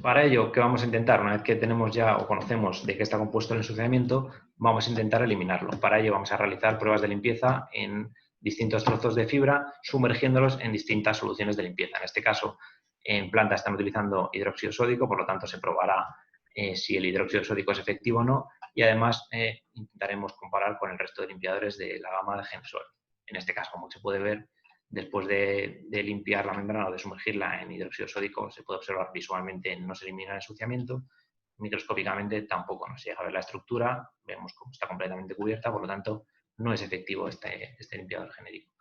[SPEAKER 4] Para ello, ¿qué vamos a intentar? Una vez que tenemos ya o conocemos de qué está compuesto el ensuciamiento, vamos a intentar eliminarlo. Para ello vamos a realizar pruebas de limpieza en distintos trozos de fibra, sumergiéndolos en distintas soluciones de limpieza. En este caso, en planta están utilizando hidróxido sódico, por lo tanto se probará si el hidróxido sódico es efectivo o no, y además intentaremos comparar con el resto de limpiadores de la gama de Gensol. En este caso, como se puede ver, después de limpiar la membrana o de sumergirla en hidróxido sódico, se puede observar visualmente no se elimina el ensuciamiento, microscópicamente tampoco nos llega a ver la estructura, vemos cómo está completamente cubierta, por lo tanto no es efectivo este limpiador genérico.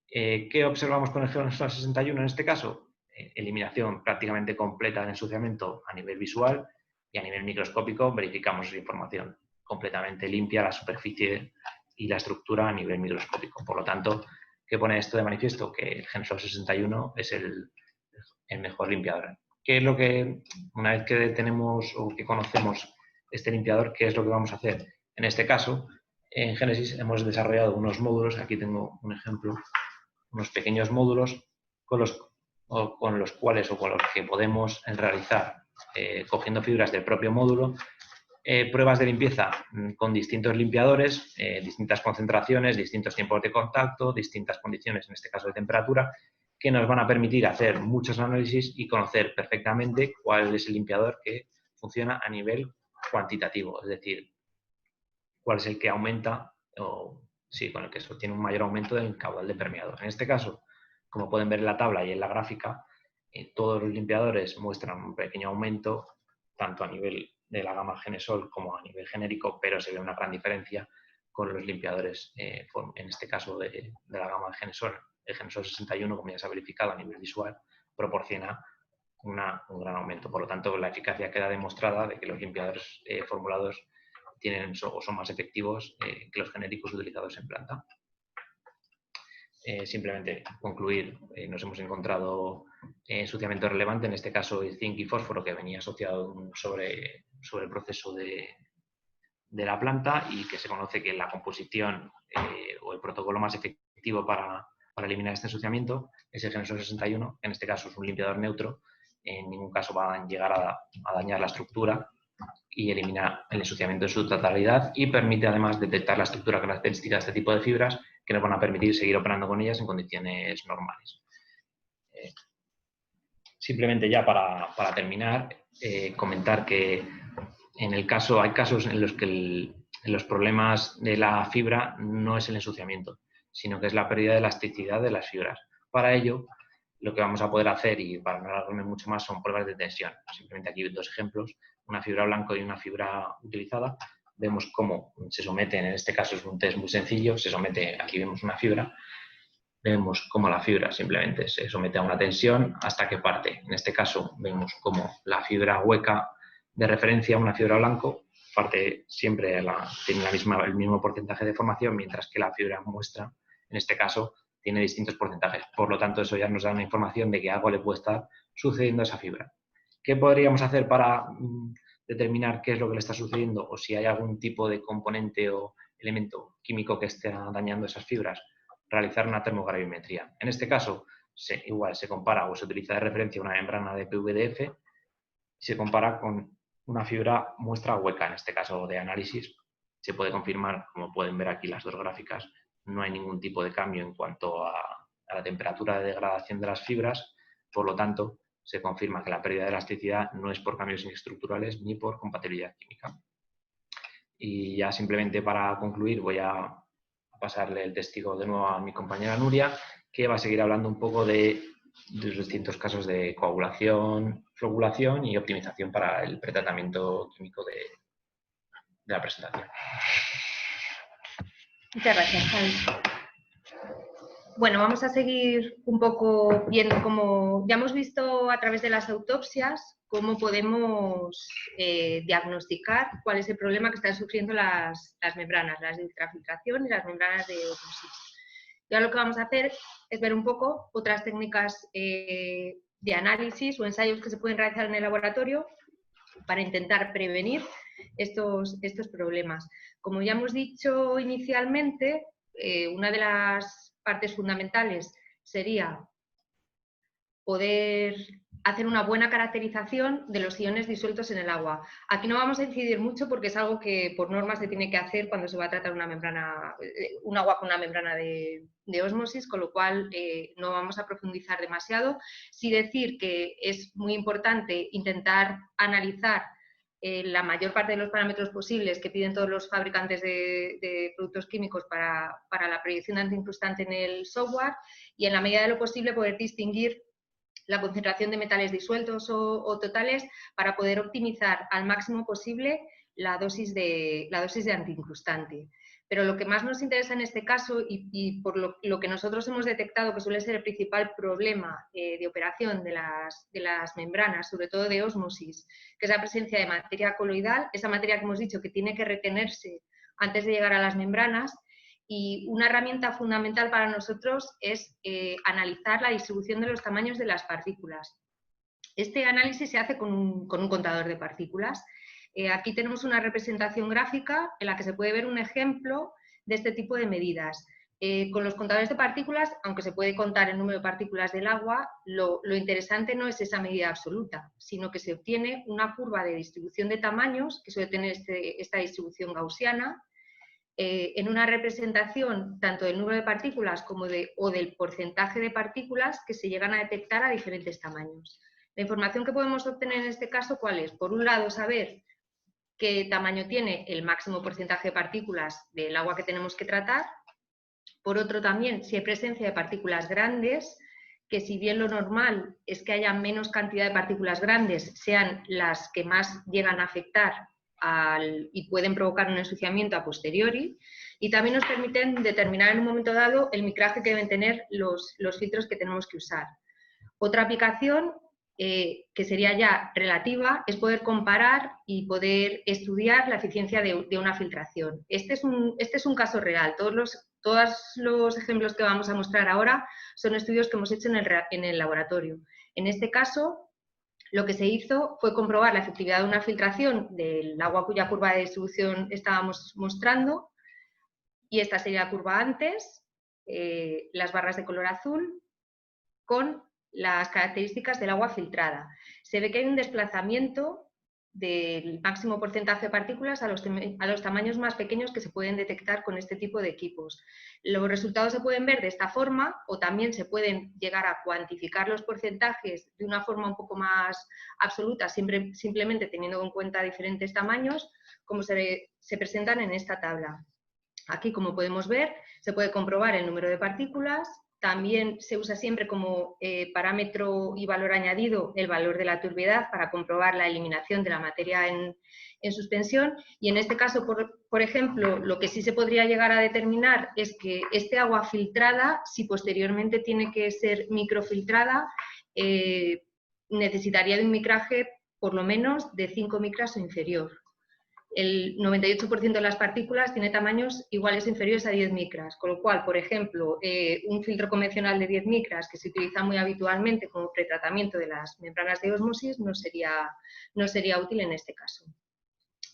[SPEAKER 4] ¿Qué observamos con el Gensol 61 en este caso? Eliminación prácticamente completa del ensuciamiento a nivel visual y a nivel microscópico verificamos la información completamente limpia, la superficie y la estructura a nivel microscópico. Por lo tanto, ¿qué pone esto de manifiesto? Que el Gensol 61 es el mejor limpiador. ¿Qué es lo que, una vez que tenemos o que conocemos este limpiador, qué es lo que vamos a hacer? En este caso, en Génesis hemos desarrollado unos módulos, aquí tengo un ejemplo, unos pequeños módulos con los cuales o con los que podemos realizar, cogiendo fibras del propio módulo, pruebas de limpieza con distintos limpiadores, distintas concentraciones, distintos tiempos de contacto, distintas condiciones, en este caso de temperatura, que nos van a permitir hacer muchos análisis y conocer perfectamente cuál es el limpiador que funciona a nivel cuantitativo, es decir, cuál es el que aumenta o sí, con el que tiene un mayor aumento del caudal de permeado. En este caso, como pueden ver en la tabla y en la gráfica, todos los limpiadores muestran un pequeño aumento, tanto a nivel de la gama Genesol como a nivel genérico, pero se ve una gran diferencia con los limpiadores, en este caso de la gama de Genesol. El Genesol 61, como ya se ha verificado a nivel visual, proporciona un gran aumento. Por lo tanto, la eficacia queda demostrada de que los limpiadores formulados tienen o son más efectivos que los genéricos utilizados en planta. Simplemente concluir, nos hemos encontrado ensuciamiento relevante, en este caso el zinc y fósforo, que venía asociado sobre el proceso de la planta, y que se conoce que la composición o el protocolo más efectivo para eliminar este ensuciamiento es el Genesol 61, que en este caso es un limpiador neutro, en ningún caso va a llegar a dañar la estructura y elimina el ensuciamiento en su totalidad, y permite además detectar la estructura característica de este tipo de fibras que nos van a permitir seguir operando con ellas en condiciones normales. Simplemente ya para terminar, comentar que hay casos en los que los problemas de la fibra no es el ensuciamiento, sino que es la pérdida de elasticidad de las fibras. Para ello, lo que vamos a poder hacer, y para no alargarme mucho más, son pruebas de tensión. Simplemente aquí dos ejemplos, una fibra blanco y una fibra utilizada. Vemos cómo se someten, en este caso es un test muy sencillo, aquí vemos una fibra, vemos cómo la fibra simplemente se somete a una tensión hasta que parte. En este caso vemos cómo la fibra hueca de referencia, una fibra blanco, parte siempre, tiene el mismo porcentaje de formación, mientras que la fibra muestra, en este caso, tiene distintos porcentajes. Por lo tanto, eso ya nos da una información de que algo le puede estar sucediendo a esa fibra. ¿Qué podríamos hacer para determinar qué es lo que le está sucediendo, o si hay algún tipo de componente o elemento químico que esté dañando esas fibras? Realizar una termogravimetría. En este caso, igual se compara o se utiliza de referencia una membrana de PVDF y se compara con una fibra muestra hueca, en este caso de análisis. Se puede confirmar, como pueden ver aquí las dos gráficas, no hay ningún tipo de cambio en cuanto a la temperatura de degradación de las fibras, por lo tanto, se confirma que la pérdida de elasticidad no es por cambios estructurales ni por compatibilidad química. Y ya simplemente para concluir voy a pasarle el testigo de nuevo a mi compañera Nuria, que va a seguir hablando un poco de los distintos casos de coagulación, flocculación y optimización para el pretratamiento químico de la presentación.
[SPEAKER 3] Muchas gracias, Javi. Bueno, vamos a seguir un poco viendo cómo ya hemos visto a través de las autopsias cómo podemos diagnosticar cuál es el problema que están sufriendo las membranas, las de ultrafiltración y las membranas de osmosis. Y ahora lo que vamos a hacer es ver un poco otras técnicas de análisis o ensayos que se pueden realizar en el laboratorio para intentar prevenir estos problemas. Como ya hemos dicho inicialmente, una de las partes fundamentales sería poder hacer una buena caracterización de los iones disueltos en el agua. Aquí no vamos a incidir mucho porque es algo que por norma se tiene que hacer cuando se va a tratar un agua con una membrana de ósmosis, con lo cual no vamos a profundizar demasiado. Sí decir que es muy importante intentar analizar la mayor parte de los parámetros posibles que piden todos los fabricantes de productos químicos para la proyección de antiincrustante en el software, y en la medida de lo posible poder distinguir la concentración de metales disueltos o totales para poder optimizar al máximo posible la dosis de antiincrustante. Pero lo que más nos interesa en este caso, y por lo que nosotros hemos detectado que suele ser el principal problema de operación de las membranas, sobre todo de ósmosis, que es la presencia de materia coloidal, esa materia que hemos dicho que tiene que retenerse antes de llegar a las membranas. Y una herramienta fundamental para nosotros es analizar la distribución de los tamaños de las partículas. Este análisis se hace con un contador de partículas. Aquí tenemos una representación gráfica en la que se puede ver un ejemplo de este tipo de medidas. Con los contadores de partículas, aunque se puede contar el número de partículas del agua, lo interesante no es esa medida absoluta, sino que se obtiene una curva de distribución de tamaños, que suele tener esta distribución gaussiana, en una representación tanto del número de partículas como o del porcentaje de partículas que se llegan a detectar a diferentes tamaños. La información que podemos obtener en este caso, ¿cuál es? Por un lado, saber qué tamaño tiene el máximo porcentaje de partículas del agua que tenemos que tratar. Por otro, también, si hay presencia de partículas grandes, que si bien lo normal es que haya menos cantidad de partículas grandes, sean las que más llegan a afectar y pueden provocar un ensuciamiento a posteriori, y también nos permiten determinar en un momento dado el micraje que deben tener los filtros que tenemos que usar. Otra aplicación que sería ya relativa es poder comparar y poder estudiar la eficiencia de una filtración. Este es un caso real. Todos los ejemplos que vamos a mostrar ahora son estudios que hemos hecho en el laboratorio. En este caso, lo que se hizo fue comprobar la efectividad de una filtración del agua cuya curva de distribución estábamos mostrando, y esta sería la curva antes, las barras de color azul, con las características del agua filtrada. Se ve que hay un desplazamiento del máximo porcentaje de partículas a los tamaños más pequeños que se pueden detectar con este tipo de equipos. Los resultados se pueden ver de esta forma, o también se pueden llegar a cuantificar los porcentajes de una forma un poco más absoluta, simplemente teniendo en cuenta diferentes tamaños, como se presentan en esta tabla. Aquí, como podemos ver, se puede comprobar el número de partículas. También se usa siempre como parámetro y valor añadido el valor de la turbiedad para comprobar la eliminación de la materia en suspensión. Y en este caso, por ejemplo, lo que sí se podría llegar a determinar es que este agua filtrada, si posteriormente tiene que ser microfiltrada, necesitaría de un micraje por lo menos de 5 micras o inferior. El 98% de las partículas tiene tamaños iguales o inferiores a 10 micras, con lo cual, por ejemplo, un filtro convencional de 10 micras que se utiliza muy habitualmente como pretratamiento de las membranas de ósmosis no sería útil en este caso.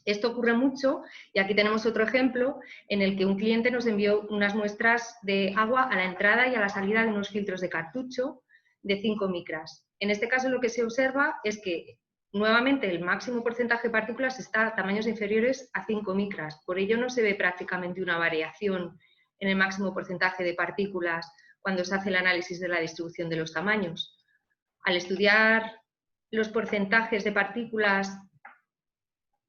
[SPEAKER 3] Esto ocurre mucho, y aquí tenemos otro ejemplo en el que un cliente nos envió unas muestras de agua a la entrada y a la salida de unos filtros de cartucho de 5 micras. En este caso, lo que se observa es que nuevamente el máximo porcentaje de partículas está a tamaños inferiores a 5 micras. Por ello no se ve prácticamente una variación en el máximo porcentaje de partículas cuando se hace el análisis de la distribución de los tamaños. Al estudiar los porcentajes de partículas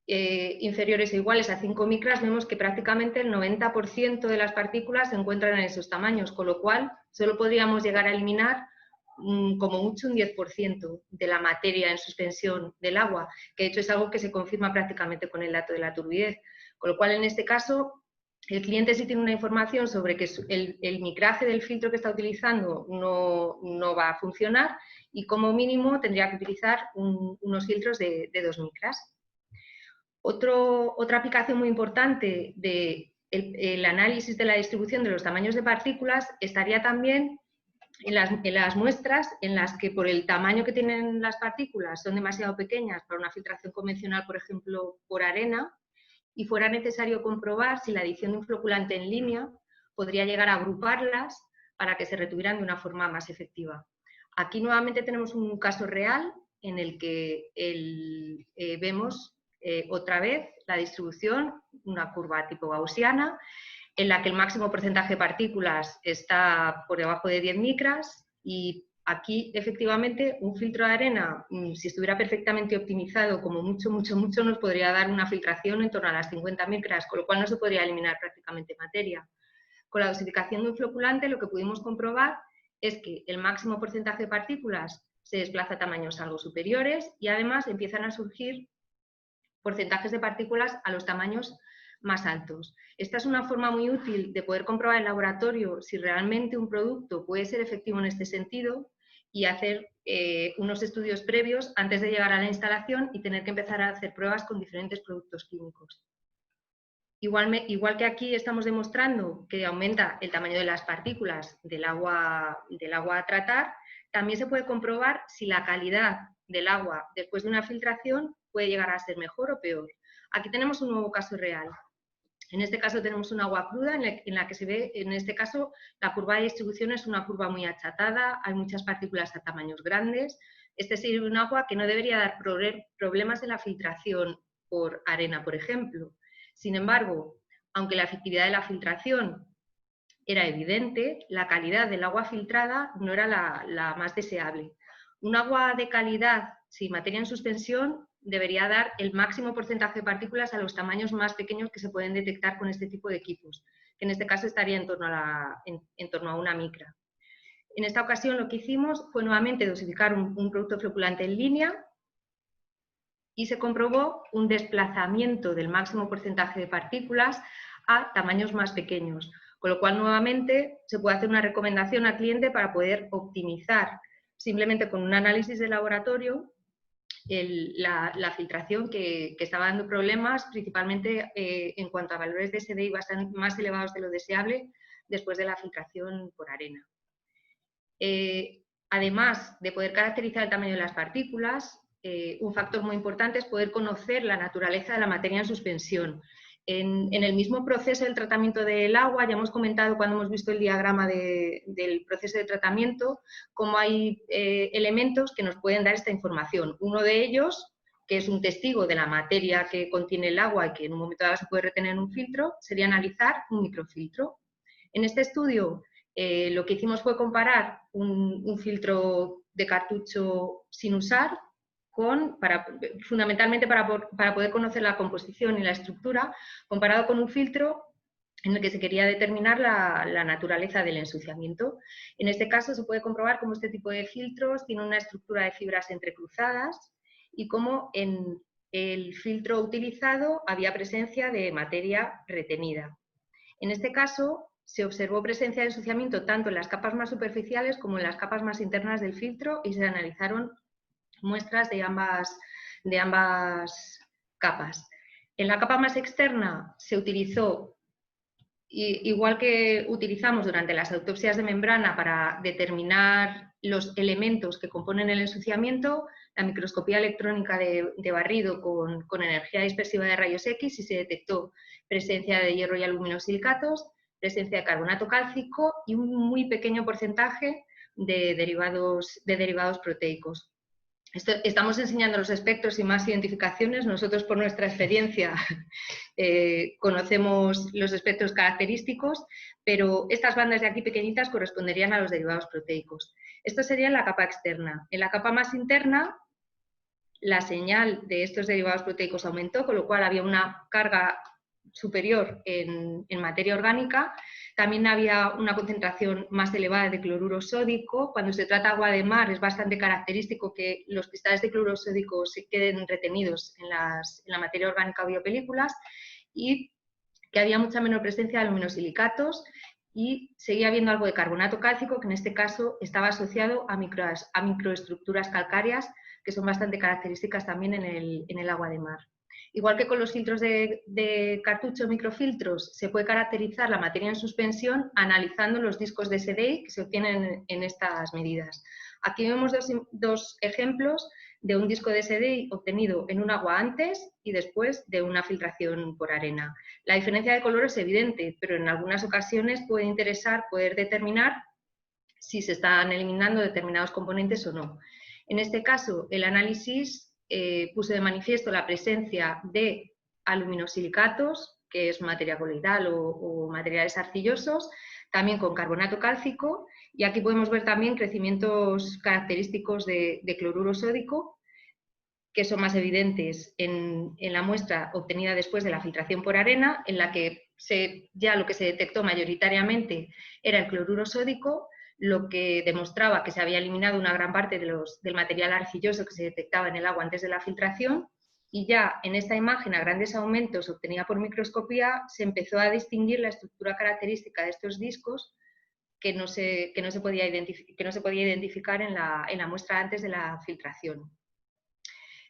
[SPEAKER 3] inferiores o iguales a 5 micras, vemos que prácticamente el 90% de las partículas se encuentran en esos tamaños, con lo cual solo podríamos llegar a eliminar como mucho un 10% de la materia en suspensión del agua, que de hecho es algo que se confirma prácticamente con el dato de la turbidez. Con lo cual, en este caso, el cliente sí tiene una información sobre que el micraje del filtro que está utilizando no va a funcionar, y como mínimo tendría que utilizar unos filtros de 2 micras. Otra aplicación muy importante del análisis de la distribución de los tamaños de partículas estaría también en las muestras en las que, por el tamaño que tienen las partículas, son demasiado pequeñas para una filtración convencional, por ejemplo, por arena, y fuera necesario comprobar si la adición de un floculante en línea podría llegar a agruparlas para que se retuvieran de una forma más efectiva. Aquí nuevamente tenemos un caso real en el que vemos otra vez la distribución, una curva tipo gaussiana, en la que el máximo porcentaje de partículas está por debajo de 10 micras, y aquí efectivamente un filtro de arena, si estuviera perfectamente optimizado, como mucho, nos podría dar una filtración en torno a las 50 micras, con lo cual no se podría eliminar prácticamente materia. Con la dosificación de un floculante, lo que pudimos comprobar es que el máximo porcentaje de partículas se desplaza a tamaños algo superiores, y además empiezan a surgir porcentajes de partículas a los tamaños más altos. Esta es una forma muy útil de poder comprobar en laboratorio si realmente un producto puede ser efectivo en este sentido, y hacer unos estudios previos antes de llegar a la instalación y tener que empezar a hacer pruebas con diferentes productos químicos. Igual que aquí estamos demostrando que aumenta el tamaño de las partículas del agua a tratar, también se puede comprobar si la calidad del agua después de una filtración puede llegar a ser mejor o peor. Aquí tenemos un nuevo caso real. En este caso tenemos un agua cruda en la que se ve, en este caso, la curva de distribución es una curva muy achatada, hay muchas partículas a tamaños grandes. Este sería un agua que no debería dar problemas en la filtración por arena, por ejemplo. Sin embargo, aunque la efectividad de la filtración era evidente, la calidad del agua filtrada no era la más deseable. Un agua de calidad sin materia en suspensión debería dar el máximo porcentaje de partículas a los tamaños más pequeños que se pueden detectar con este tipo de equipos, que en este caso estaría en torno a una micra. En esta ocasión lo que hicimos fue nuevamente dosificar un producto floculante en línea y se comprobó un desplazamiento del máximo porcentaje de partículas a tamaños más pequeños, con lo cual nuevamente se puede hacer una recomendación al cliente para poder optimizar simplemente con un análisis de laboratorio la filtración que estaba dando problemas, principalmente en cuanto a valores de SDI bastante más elevados de lo deseable después de la filtración por arena. Además de poder caracterizar el tamaño de las partículas, un factor muy importante es poder conocer la naturaleza de la materia en suspensión. En el mismo proceso del tratamiento del agua, ya hemos comentado cuando hemos visto el diagrama del proceso de tratamiento, cómo hay elementos que nos pueden dar esta información. Uno de ellos, que es un testigo de la materia que contiene el agua y que en un momento dado se puede retener en un filtro, sería analizar un microfiltro. En este estudio, lo que hicimos fue comparar un filtro de cartucho sin usar fundamentalmente para poder conocer la composición y la estructura, comparado con un filtro en el que se quería determinar la naturaleza del ensuciamiento. En este caso se puede comprobar cómo este tipo de filtros tiene una estructura de fibras entrecruzadas y cómo en el filtro utilizado había presencia de materia retenida. En este caso se observó presencia de ensuciamiento tanto en las capas más superficiales como en las capas más internas del filtro y se analizaron muestras de ambas capas. En la capa más externa se utilizó, igual que utilizamos durante las autopsias de membrana para determinar los elementos que componen el ensuciamiento, la microscopía electrónica de barrido con energía dispersiva de rayos X y se detectó presencia de hierro y aluminosilicatos, presencia de carbonato cálcico y un muy pequeño porcentaje de derivados proteicos. Estamos enseñando los espectros y más identificaciones. Nosotros, por nuestra experiencia, conocemos los espectros característicos, pero estas bandas de aquí pequeñitas corresponderían a los derivados proteicos. Esto sería en la capa externa. En la capa más interna, la señal de estos derivados proteicos aumentó, con lo cual había una carga superior en materia orgánica. También había una concentración más elevada de cloruro sódico. Cuando se trata de agua de mar es bastante característico que los cristales de cloruro sódico se queden retenidos en la materia orgánica o biopelículas y que había mucha menor presencia de aluminosilicatos y seguía habiendo algo de carbonato cálcico que en este caso estaba asociado a microestructuras calcáreas que son bastante características también en el agua de mar. Igual que con los filtros de cartucho microfiltros, se puede caracterizar la materia en suspensión analizando los discos de SDI que se obtienen en estas medidas. Aquí vemos dos ejemplos de un disco de SDI obtenido en un agua antes y después de una filtración por arena. La diferencia de color es evidente, pero en algunas ocasiones puede interesar poder determinar si se están eliminando determinados componentes o no. En este caso, el análisis puso de manifiesto la presencia de aluminosilicatos, que es materia coloidal o materiales arcillosos, también con carbonato cálcico, y aquí podemos ver también crecimientos característicos de cloruro sódico, que son más evidentes en la muestra obtenida después de la filtración por arena, en la que ya lo que se detectó mayoritariamente era el cloruro sódico, lo que demostraba que se había eliminado una gran parte del material arcilloso que se detectaba en el agua antes de la filtración, y ya en esta imagen a grandes aumentos obtenida por microscopía se empezó a distinguir la estructura característica de estos discos que no se podía identificar en la muestra antes de la filtración.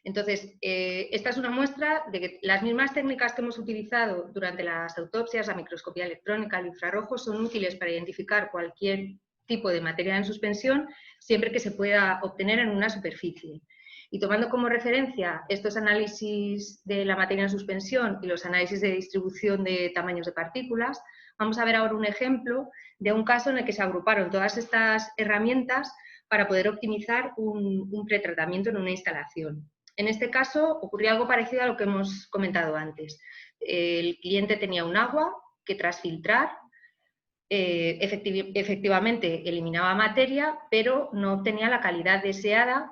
[SPEAKER 3] Entonces, esta es una muestra de que las mismas técnicas que hemos utilizado durante las autopsias, la microscopía electrónica, el infrarrojo, son útiles para identificar cualquier tipo de materia en suspensión siempre que se pueda obtener en una superficie. Y tomando como referencia estos análisis de la materia en suspensión y los análisis de distribución de tamaños de partículas, vamos a ver ahora un ejemplo de un caso en el que se agruparon todas estas herramientas para poder optimizar un pretratamiento en una instalación. En este caso ocurrió algo parecido a lo que hemos comentado antes. El cliente tenía un agua que tras filtrar efectivamente eliminaba materia, pero no obtenía la calidad deseada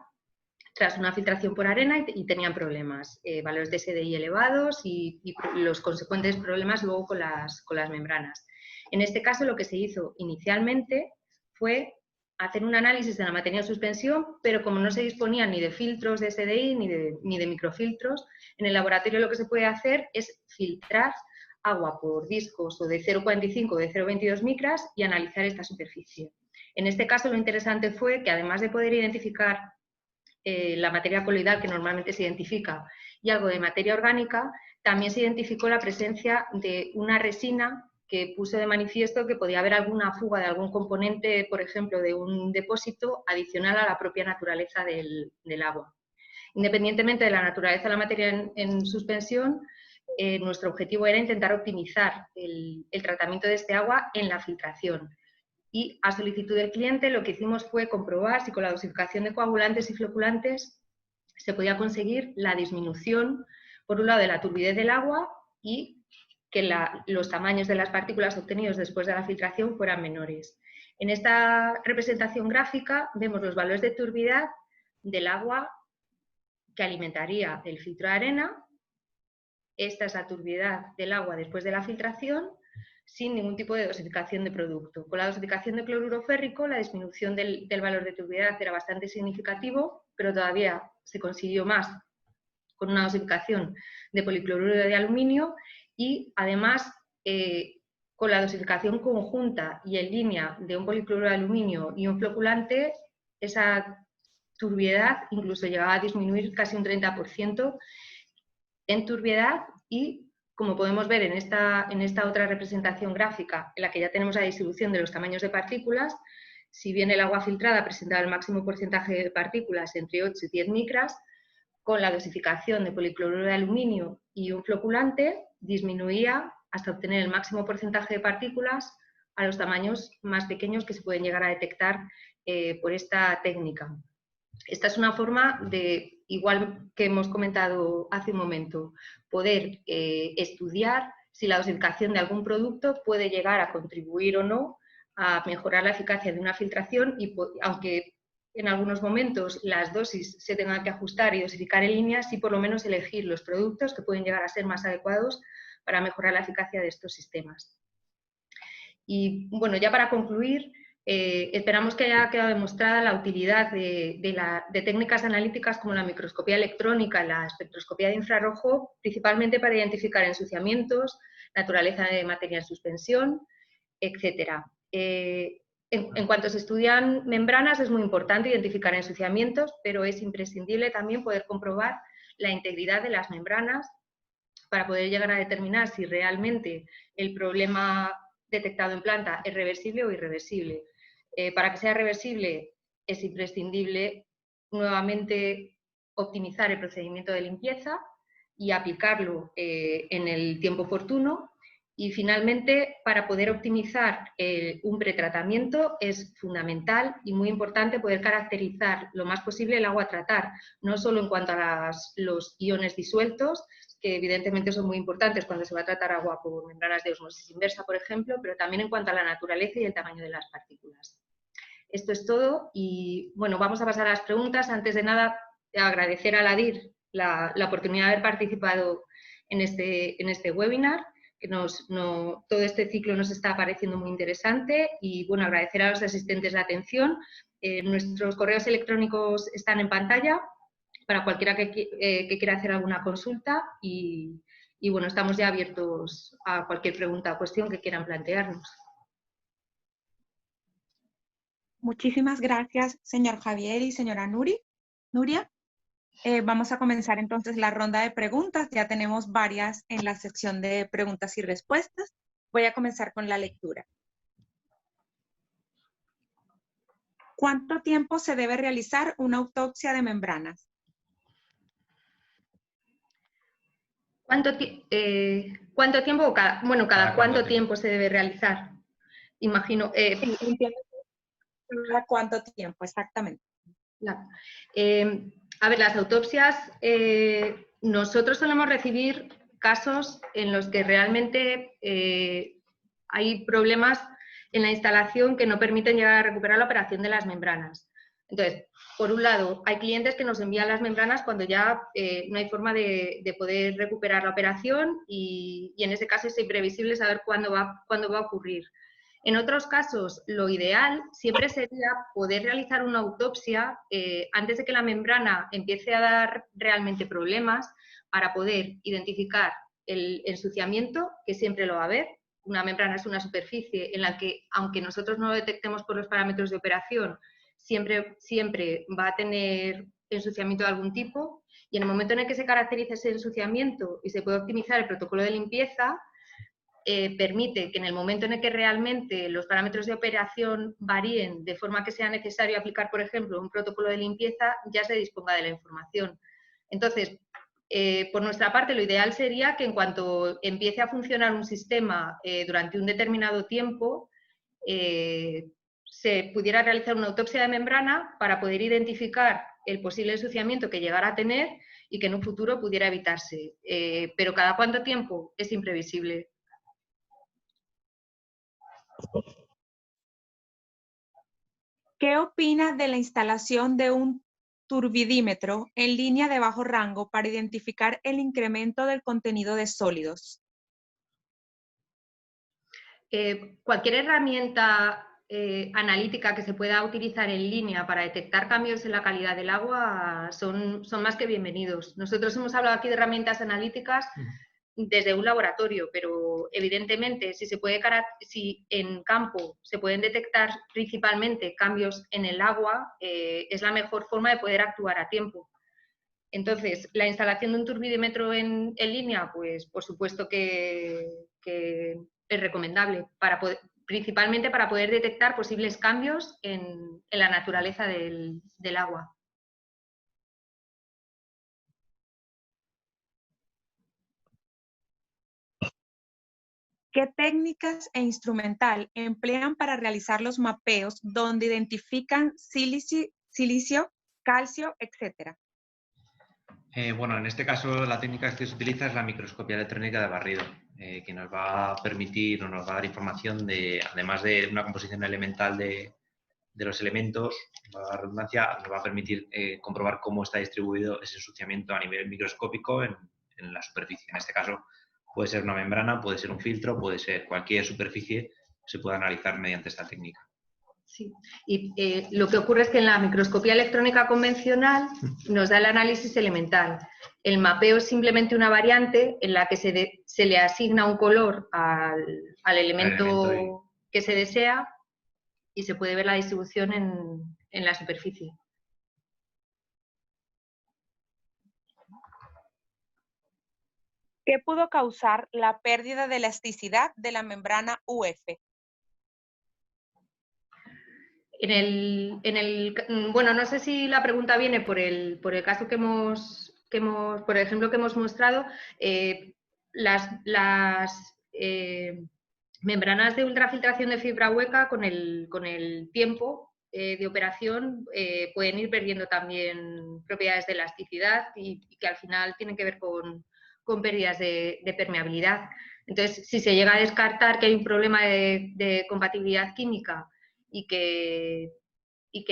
[SPEAKER 3] tras una filtración por arena y tenían problemas, valores de SDI elevados y los consecuentes problemas luego con las membranas. En este caso lo que se hizo inicialmente fue hacer un análisis de la materia en suspensión, pero como no se disponía ni de filtros de SDI ni de microfiltros, en el laboratorio lo que se puede hacer es filtrar agua por discos o de 0,45 o de 0,22 micras y analizar esta superficie. En este caso lo interesante fue que además de poder identificar la materia coloidal que normalmente se identifica y algo de materia orgánica, también se identificó la presencia de una resina que puso de manifiesto que podía haber alguna fuga de algún componente, por ejemplo, de un depósito adicional a la propia naturaleza del agua. Independientemente de la naturaleza de la materia en suspensión, nuestro objetivo era intentar optimizar el tratamiento de este agua en la filtración. Y a solicitud del cliente lo que hicimos fue comprobar si con la dosificación de coagulantes y floculantes se podía conseguir la disminución, por un lado, de la turbidez del agua y que los tamaños de las partículas obtenidos después de la filtración fueran menores. En esta representación gráfica vemos los valores de turbidez del agua que alimentaría el filtro de arena. Esta es la turbidez del agua después de la filtración, sin ningún tipo de dosificación de producto. Con la dosificación de cloruro férrico, la disminución del valor de turbidez era bastante significativo, pero todavía se consiguió más con una dosificación de policloruro de aluminio y, además, con la dosificación conjunta y en línea de un policloruro de aluminio y un floculante, esa turbiedad incluso llegaba a disminuir casi un 30% en turbiedad y, como podemos ver en esta otra representación gráfica, en la que ya tenemos la distribución de los tamaños de partículas, si bien el agua filtrada presentaba el máximo porcentaje de partículas entre 8 y 10 micras, con la dosificación de policloruro de aluminio y un floculante disminuía hasta obtener el máximo porcentaje de partículas a los tamaños más pequeños que se pueden llegar a detectar por esta técnica. Esta es una forma de, igual que hemos comentado hace un momento, poder estudiar si la dosificación de algún producto puede llegar a contribuir o no a mejorar la eficacia de una filtración y, aunque en algunos momentos las dosis se tengan que ajustar y dosificar en línea, sí por lo menos elegir los productos que pueden llegar a ser más adecuados para mejorar la eficacia de estos sistemas. Y bueno, ya para concluir, esperamos que haya quedado demostrada la utilidad de técnicas analíticas como la microscopía electrónica, la espectroscopía de infrarrojo, principalmente para identificar ensuciamientos, naturaleza de materia en suspensión, etc. En cuanto se estudian membranas, es muy importante identificar ensuciamientos, pero es imprescindible también poder comprobar la integridad de las membranas para poder llegar a determinar si realmente el problema detectado en planta es reversible o irreversible. Para que sea reversible es imprescindible nuevamente optimizar el procedimiento de limpieza y aplicarlo en el tiempo oportuno. Y finalmente, para poder optimizar un pretratamiento es fundamental y muy importante poder caracterizar lo más posible el agua a tratar, no solo en cuanto a los iones disueltos, que evidentemente son muy importantes cuando se va a tratar agua por membranas de osmosis inversa, por ejemplo, pero también en cuanto a la naturaleza y el tamaño de las partículas. Esto es todo y, bueno, vamos a pasar a las preguntas. Antes de nada, agradecer a la DIR la oportunidad de haber participado en este webinar, que todo este ciclo nos está pareciendo muy interesante y, bueno, agradecer a los asistentes de atención. Nuestros correos electrónicos están en pantalla para cualquiera que quiera hacer alguna consulta y, bueno, estamos ya abiertos a cualquier pregunta o cuestión que quieran plantearnos.
[SPEAKER 2] Muchísimas gracias, señor Javier y señora Nuria. Vamos a comenzar entonces la ronda de preguntas. Ya tenemos varias en la sección de preguntas y respuestas. Voy a comenzar con la lectura. ¿Cuánto tiempo se debe realizar una autopsia de membranas?
[SPEAKER 3] ¿Cuánto tiempo o cada cuánto tiempo se debe realizar? Imagino.
[SPEAKER 2] Sí, entiendo. ¿Cada cuánto tiempo exactamente?
[SPEAKER 3] A ver, las autopsias, nosotros solemos recibir casos en los que realmente hay problemas en la instalación que no permiten llegar a recuperar la operación de las membranas. Entonces, por un lado, hay clientes que nos envían las membranas cuando ya no hay forma de poder recuperar la operación y en ese caso es imprevisible saber cuándo va a ocurrir. En otros casos, lo ideal siempre sería poder realizar una autopsia antes de que la membrana empiece a dar realmente problemas para poder identificar el ensuciamiento, que siempre lo va a haber. Una membrana es una superficie en la que, aunque nosotros no lo detectemos por los parámetros de operación, siempre va a tener ensuciamiento de algún tipo, y en el momento en el que se caracteriza ese ensuciamiento y se puede optimizar el protocolo de limpieza, permite que en el momento en el que realmente los parámetros de operación varíen de forma que sea necesario aplicar, por ejemplo, un protocolo de limpieza, ya se disponga de la información. Entonces, por nuestra parte, lo ideal sería que en cuanto empiece a funcionar un sistema durante un determinado tiempo, se pudiera realizar una autopsia de membrana para poder identificar el posible ensuciamiento que llegara a tener y que en un futuro pudiera evitarse. Pero cada cuánto tiempo es imprevisible.
[SPEAKER 2] ¿Qué opina de la instalación de un turbidímetro en línea de bajo rango para identificar el incremento del contenido de sólidos?
[SPEAKER 3] Cualquier herramienta analítica que se pueda utilizar en línea para detectar cambios en la calidad del agua son más que bienvenidos. Nosotros hemos hablado aquí de herramientas analíticas desde un laboratorio, pero evidentemente si en campo se pueden detectar principalmente cambios en el agua, es la mejor forma de poder actuar a tiempo. Entonces, la instalación de un turbidímetro en línea, pues por supuesto que es recomendable, principalmente para poder detectar posibles cambios en la naturaleza del agua.
[SPEAKER 2] ¿Qué técnicas e instrumental emplean para realizar los mapeos donde identifican silicio, calcio, etcétera?
[SPEAKER 4] Bueno, en este caso la técnica que se utiliza es la microscopía electrónica de barrido, que nos va a permitir o nos va a dar información de, además de una composición elemental de los elementos, la redundancia, nos va a permitir comprobar cómo está distribuido ese ensuciamiento a nivel microscópico en la superficie. En este caso puede ser una membrana, puede ser un filtro, puede ser cualquier superficie, se puede analizar mediante esta técnica.
[SPEAKER 3] Sí, y lo que ocurre es que en la microscopía electrónica convencional nos da el análisis elemental. El mapeo es simplemente una variante en la que se le asigna un color al elemento que se desea y se puede ver la distribución en la superficie.
[SPEAKER 2] ¿Qué pudo causar la pérdida de elasticidad de la membrana UF?
[SPEAKER 3] Bueno, no sé si la pregunta viene por el caso por el ejemplo que hemos mostrado. Las membranas de ultrafiltración de fibra hueca con el tiempo de operación pueden ir perdiendo también propiedades de elasticidad y que al final tienen que ver con pérdidas de permeabilidad. Entonces, si se llega a descartar que hay un problema de compatibilidad química y que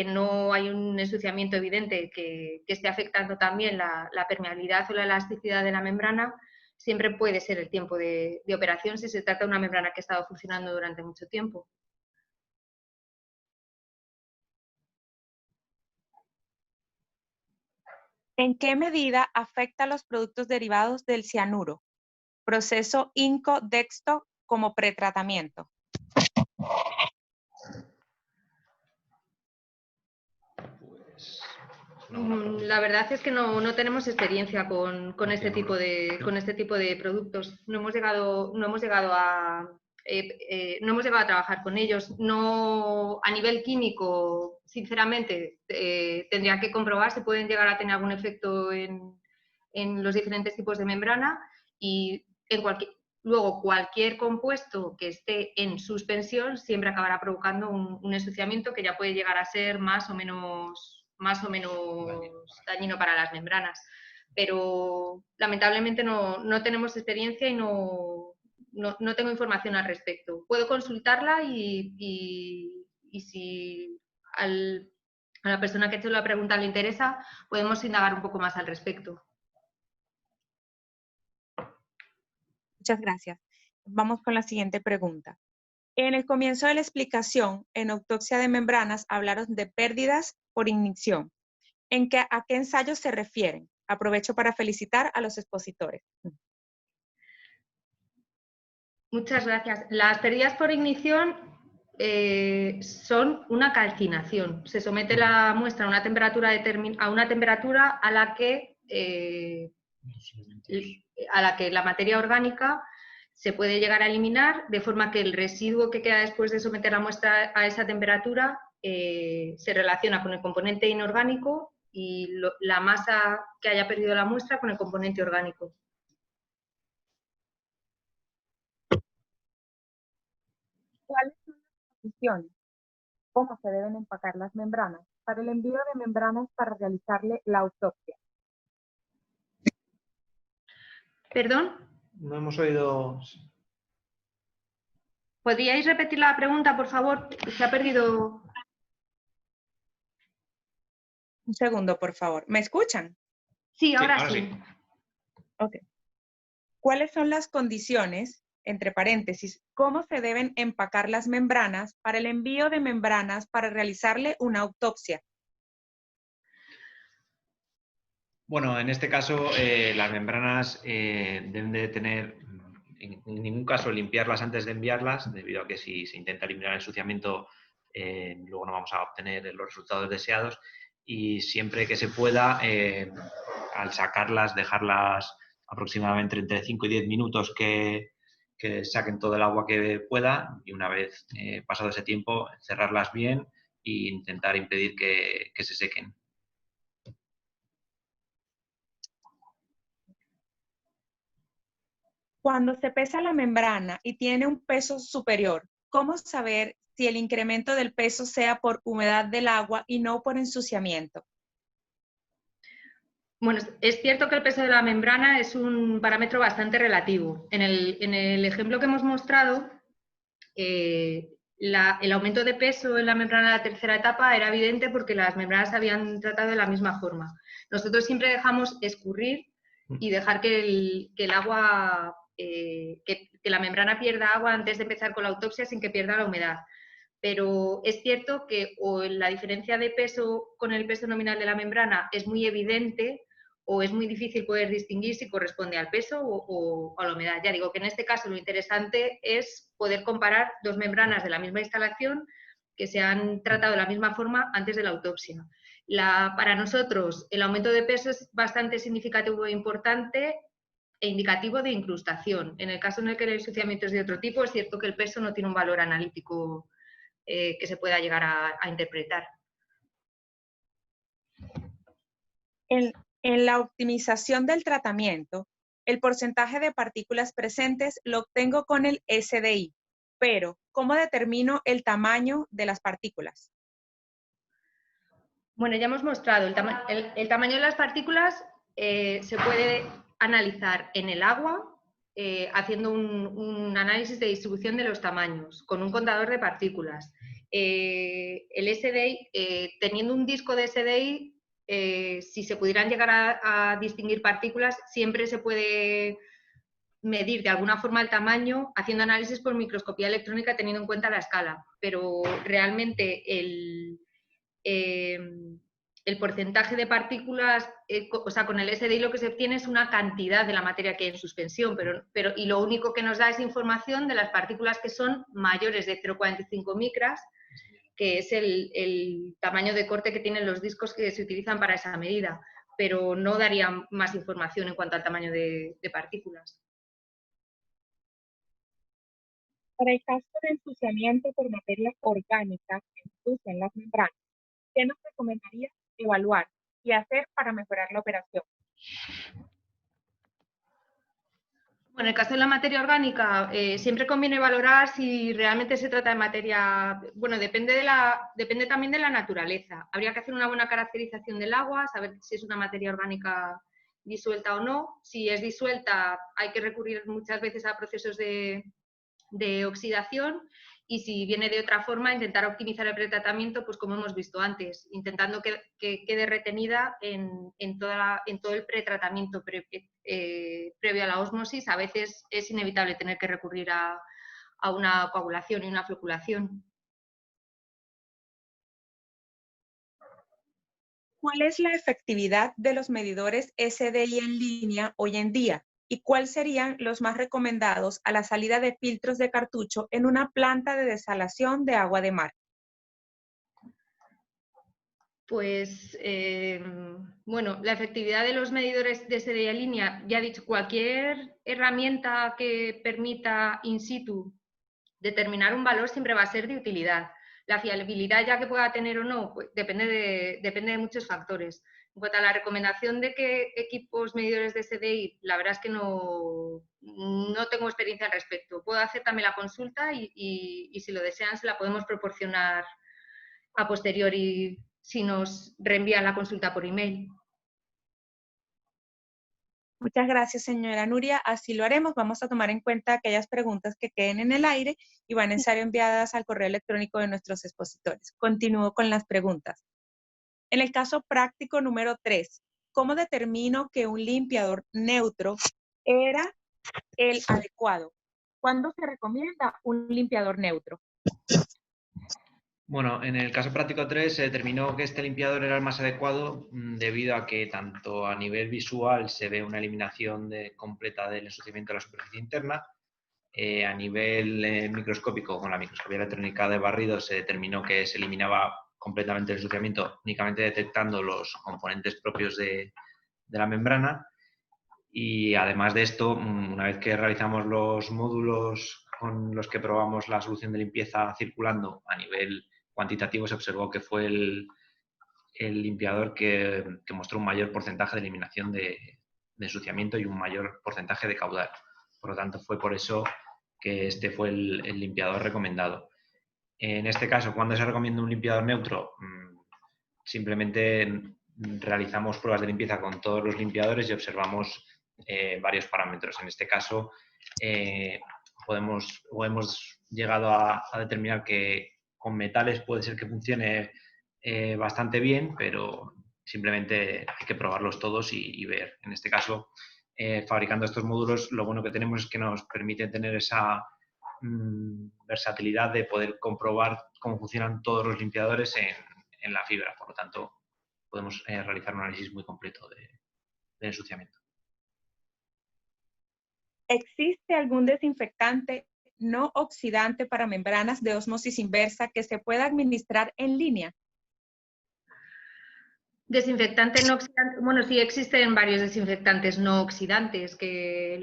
[SPEAKER 3] no hay un ensuciamiento evidente que esté afectando también la permeabilidad o la elasticidad de la membrana, siempre puede ser el tiempo de operación si se trata de una membrana que ha estado funcionando durante mucho tiempo.
[SPEAKER 2] ¿En qué medida afecta a los productos derivados del cianuro? Proceso INCO-DEXTO como pretratamiento.
[SPEAKER 3] La verdad es que no tenemos experiencia con este tipo de productos. No hemos llegado a trabajar con ellos. No, a nivel químico, sinceramente, tendría que comprobar si pueden llegar a tener algún efecto en los diferentes tipos de membrana. y luego cualquier compuesto que esté en suspensión siempre acabará provocando un ensuciamiento que ya puede llegar a ser más o menos dañino para las membranas. Pero lamentablemente no tenemos experiencia y no tengo información al respecto. Puedo consultarla y si a la persona que ha hecho la pregunta le interesa, podemos indagar un poco más al respecto.
[SPEAKER 2] Muchas gracias. Vamos con la siguiente pregunta. En el comienzo de la explicación, en autopsia de membranas, hablaron de pérdidas por ignición. ¿A qué ensayos se refieren? Aprovecho para felicitar a los expositores.
[SPEAKER 3] Muchas gracias. Las pérdidas por ignición son una calcinación. Se somete la muestra a una temperatura a la que la materia orgánica se puede llegar a eliminar, de forma que el residuo que queda después de someter la muestra a esa temperatura se relaciona con el componente inorgánico y la masa que haya perdido la muestra con el componente orgánico.
[SPEAKER 1] ¿Cuáles son las condiciones? ¿Cómo se deben empacar las membranas para el envío de membranas para realizarle la autopsia?
[SPEAKER 3] ¿Perdón?
[SPEAKER 4] No hemos oído.
[SPEAKER 3] ¿Podríais repetir la pregunta, por favor? Se ha perdido.
[SPEAKER 2] Un segundo, por favor. ¿Me escuchan?
[SPEAKER 3] Sí, ahora sí.
[SPEAKER 2] Ok. ¿Cuáles son las condiciones, entre paréntesis, cómo se deben empacar las membranas para el envío de membranas para realizarle una autopsia?
[SPEAKER 4] Bueno, en este caso las membranas deben de tener, en ningún caso limpiarlas antes de enviarlas, debido a que si se intenta eliminar el ensuciamiento luego no vamos a obtener los resultados deseados, y siempre que se pueda, al sacarlas, dejarlas aproximadamente entre 5 y 10 minutos que saquen todo el agua que pueda, y una vez pasado ese tiempo cerrarlas bien e intentar impedir que se sequen.
[SPEAKER 2] Cuando se pesa la membrana y tiene un peso superior, ¿cómo saber si el incremento del peso sea por humedad del agua y no por ensuciamiento?
[SPEAKER 3] Bueno, es cierto que el peso de la membrana es un parámetro bastante relativo. En el ejemplo que hemos mostrado, el aumento de peso en la membrana de la tercera etapa era evidente porque las membranas se habían tratado de la misma forma. Nosotros siempre dejamos escurrir y dejar que el agua, que la membrana pierda agua antes de empezar con la autopsia sin que pierda la humedad. Pero es cierto que o la diferencia de peso con el peso nominal de la membrana es muy evidente o es muy difícil poder distinguir si corresponde al peso o a la humedad. Ya digo que en este caso lo interesante es poder comparar dos membranas de la misma instalación que se han tratado de la misma forma antes de la autopsia. Para nosotros el aumento de peso es bastante significativo e importante e indicativo de incrustación. En el caso en el que el ensuciamiento es de otro tipo, es cierto que el peso no tiene un valor analítico que se pueda llegar a interpretar.
[SPEAKER 2] En la optimización del tratamiento, el porcentaje de partículas presentes lo obtengo con el SDI, pero ¿cómo determino el tamaño de las partículas?
[SPEAKER 3] Bueno, ya hemos mostrado, el tamaño de las partículas se puede analizar en el agua haciendo un análisis de distribución de los tamaños con un contador de partículas. El SDI, teniendo un disco de SDI, si se pudieran llegar a distinguir partículas, siempre se puede medir de alguna forma el tamaño haciendo análisis por microscopía electrónica teniendo en cuenta la escala, pero realmente el porcentaje de partículas, o sea, con el SDI lo que se obtiene es una cantidad de la materia que hay en suspensión, y lo único que nos da es información de las partículas que son mayores de 0,45 micras, que es el tamaño de corte que tienen los discos que se utilizan para esa medida, pero no daría más información en cuanto al tamaño de partículas.
[SPEAKER 1] Para el caso de ensuciamiento por materia orgánica que ensucian las membranas, ¿qué nos recomendaría evaluar y hacer para mejorar la operación?
[SPEAKER 3] En el caso de la materia orgánica, siempre conviene valorar si realmente se trata de materia, bueno, depende también de la naturaleza. Habría que hacer una buena caracterización del agua, saber si es una materia orgánica disuelta o no. Si es disuelta, hay que recurrir muchas veces a procesos de oxidación, y si viene de otra forma, intentar optimizar el pretratamiento, pues como hemos visto antes, intentando que quede retenida en todo el pretratamiento previo a la ósmosis. A veces es inevitable tener que recurrir a una coagulación y una floculación.
[SPEAKER 2] ¿Cuál es la efectividad de los medidores SDI en línea hoy en día? ¿Y cuáles serían los más recomendados a la salida de filtros de cartucho en una planta de desalación de agua de mar?
[SPEAKER 3] Pues, bueno, la efectividad de los medidores de SDI en línea, ya he dicho, cualquier herramienta que permita in situ determinar un valor siempre va a ser de utilidad. La fiabilidad ya que pueda tener o no, pues depende de muchos factores. En cuanto a la recomendación de qué equipos medidores de SDI, la verdad es que no tengo experiencia al respecto. Puedo hacer también la consulta y si lo desean se la podemos proporcionar a posteriori si nos reenvían la consulta por email.
[SPEAKER 2] Muchas gracias, señora Nuria. Así lo haremos. Vamos a tomar en cuenta aquellas preguntas que queden en el aire y van a ser enviadas al correo electrónico de nuestros expositores. Continúo con las preguntas. En el caso práctico número 3, ¿cómo determino que un limpiador neutro era el adecuado? ¿Cuándo se recomienda un limpiador neutro?
[SPEAKER 4] Bueno, en el caso práctico 3 se determinó que este limpiador era el más adecuado debido a que tanto a nivel visual se ve una eliminación completa del ensuciamiento de la superficie interna, a nivel microscópico, con la microscopía electrónica de barrido, se determinó que se eliminaba completamente el ensuciamiento únicamente detectando los componentes propios de la membrana. Y además de esto, una vez que realizamos los módulos con los que probamos la solución de limpieza circulando a nivel cuantitativo, se observó que fue el limpiador que mostró un mayor porcentaje de eliminación de ensuciamiento y un mayor porcentaje de caudal. Por lo tanto, fue por eso que este fue el limpiador recomendado. En este caso, ¿cuándo se recomienda un limpiador neutro? Simplemente realizamos pruebas de limpieza con todos los limpiadores y observamos varios parámetros. En este caso, hemos llegado a determinar que con metales puede ser que funcione bastante bien, pero simplemente hay que probarlos todos y ver. En este caso, fabricando estos módulos, lo bueno que tenemos es que nos permite tener esa versatilidad de poder comprobar cómo funcionan todos los limpiadores en la fibra. Por lo tanto, podemos realizar un análisis muy completo de ensuciamiento.
[SPEAKER 2] ¿Existe algún desinfectante no oxidante para membranas de ósmosis inversa que se pueda administrar en línea?
[SPEAKER 3] Desinfectante no oxidante, bueno, sí existen varios desinfectantes no oxidantes, que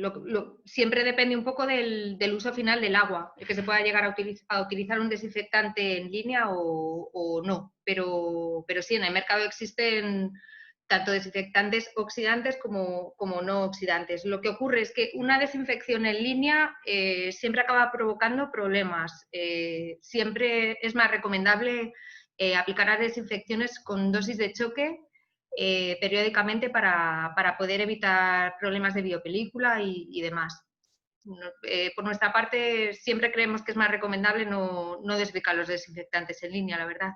[SPEAKER 3] siempre depende un poco del uso final del agua, el que se pueda llegar a utilizar un desinfectante en línea o no, pero sí, en el mercado existen tanto desinfectantes oxidantes como no oxidantes. Lo que ocurre es que una desinfección en línea siempre acaba provocando problemas. Siempre es más recomendable aplicar las desinfecciones con dosis de choque periódicamente para poder evitar problemas de biopelícula y demás. Por nuestra parte, siempre creemos que es más recomendable no desvicar los desinfectantes en línea, la verdad.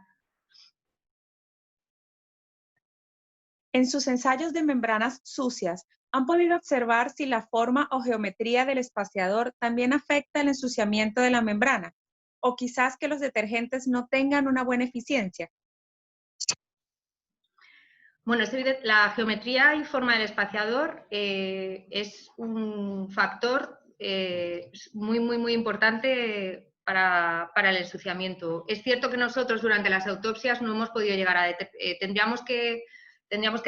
[SPEAKER 2] En sus ensayos de membranas sucias, ¿han podido observar si la forma o geometría del espaciador también afecta el ensuciamiento de la membrana? ¿O quizás que los detergentes no tengan una buena eficiencia?
[SPEAKER 3] Bueno, la geometría y forma del espaciador es un factor muy importante para el ensuciamiento. Es cierto que nosotros durante las autopsias no hemos podido llegar a tendríamos que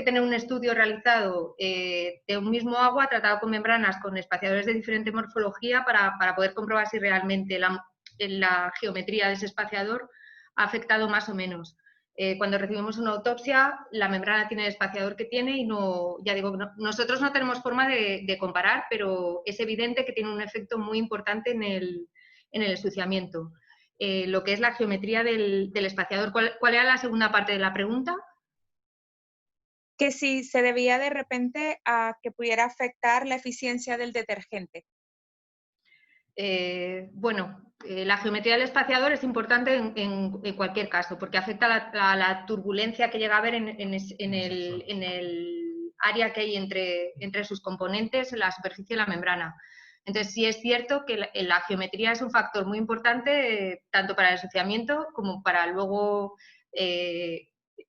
[SPEAKER 3] tener un estudio realizado de un mismo agua tratado con membranas con espaciadores de diferente morfología para poder comprobar si realmente la geometría de ese espaciador ha afectado más o menos. Cuando recibimos una autopsia, la membrana tiene el espaciador que tiene y no, ya digo, nosotros no tenemos forma de comparar, pero es evidente que tiene un efecto muy importante en el ensuciamiento. Lo que es la geometría del espaciador. ¿Cuál era la segunda parte de la pregunta?
[SPEAKER 2] Que si se debía de repente a que pudiera afectar la eficiencia del detergente.
[SPEAKER 3] La geometría del espaciador es importante en cualquier caso, porque afecta a la turbulencia que llega a haber en el área que hay entre sus componentes, la superficie y la membrana. Entonces, sí es cierto que la geometría es un factor muy importante, tanto para el ensuciamiento como para luego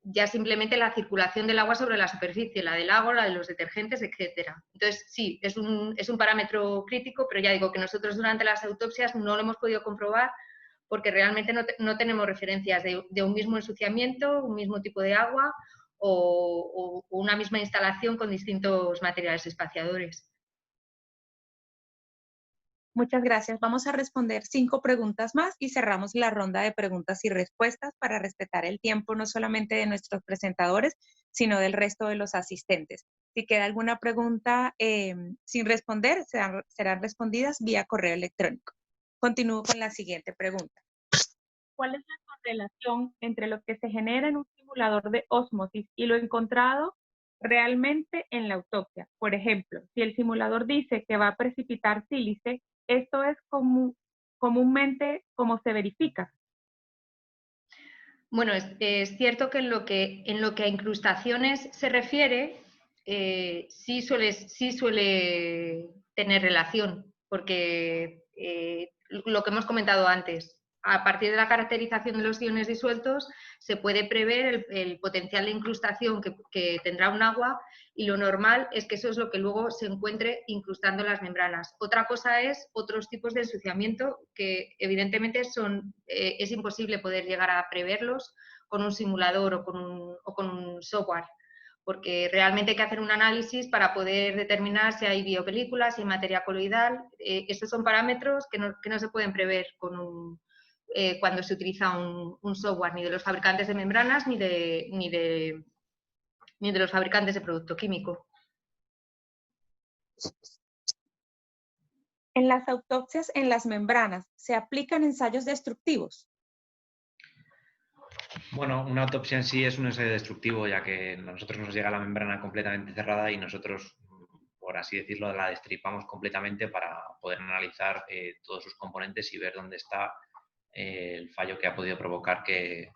[SPEAKER 3] ya simplemente la circulación del agua sobre la superficie, la del agua, la de los detergentes, etcétera. Entonces, sí, es un parámetro crítico, pero ya digo que nosotros durante las autopsias no lo hemos podido comprobar porque realmente no tenemos referencias de un mismo ensuciamiento, un mismo tipo de agua o una misma instalación con distintos materiales espaciadores.
[SPEAKER 2] Muchas gracias. Vamos a responder 5 preguntas más y cerramos la ronda de preguntas y respuestas para respetar el tiempo no solamente de nuestros presentadores, sino del resto de los asistentes. Si queda alguna pregunta sin responder, serán respondidas vía correo electrónico. Continúo con la siguiente pregunta. ¿Cuál es la correlación entre lo que se genera en un simulador de ósmosis y lo encontrado realmente en la autopsia? Por ejemplo, si el simulador dice que va a precipitar sílice, ¿esto es comúnmente como se verifica?
[SPEAKER 3] Bueno, es cierto que en lo que a incrustaciones se refiere, sí suele tener relación, porque lo que hemos comentado antes, a partir de la caracterización de los iones disueltos, se puede prever el potencial de incrustación que tendrá un agua y lo normal es que eso es lo que luego se encuentre incrustando las membranas. Otra cosa es otros tipos de ensuciamiento que evidentemente es imposible poder llegar a preverlos con un simulador o con un software, porque realmente hay que hacer un análisis para poder determinar si hay biopelículas, si hay materia coloidal. Estos son parámetros que no se pueden prever cuando se utiliza un software, ni de los fabricantes de membranas ni de los fabricantes de producto químico.
[SPEAKER 2] En las autopsias en las membranas, ¿se aplican ensayos destructivos?
[SPEAKER 4] Bueno, una autopsia en sí es un ensayo destructivo, ya que a nosotros nos llega la membrana completamente cerrada y nosotros, por así decirlo, la destripamos completamente para poder analizar todos sus componentes y ver dónde está el fallo que ha podido provocar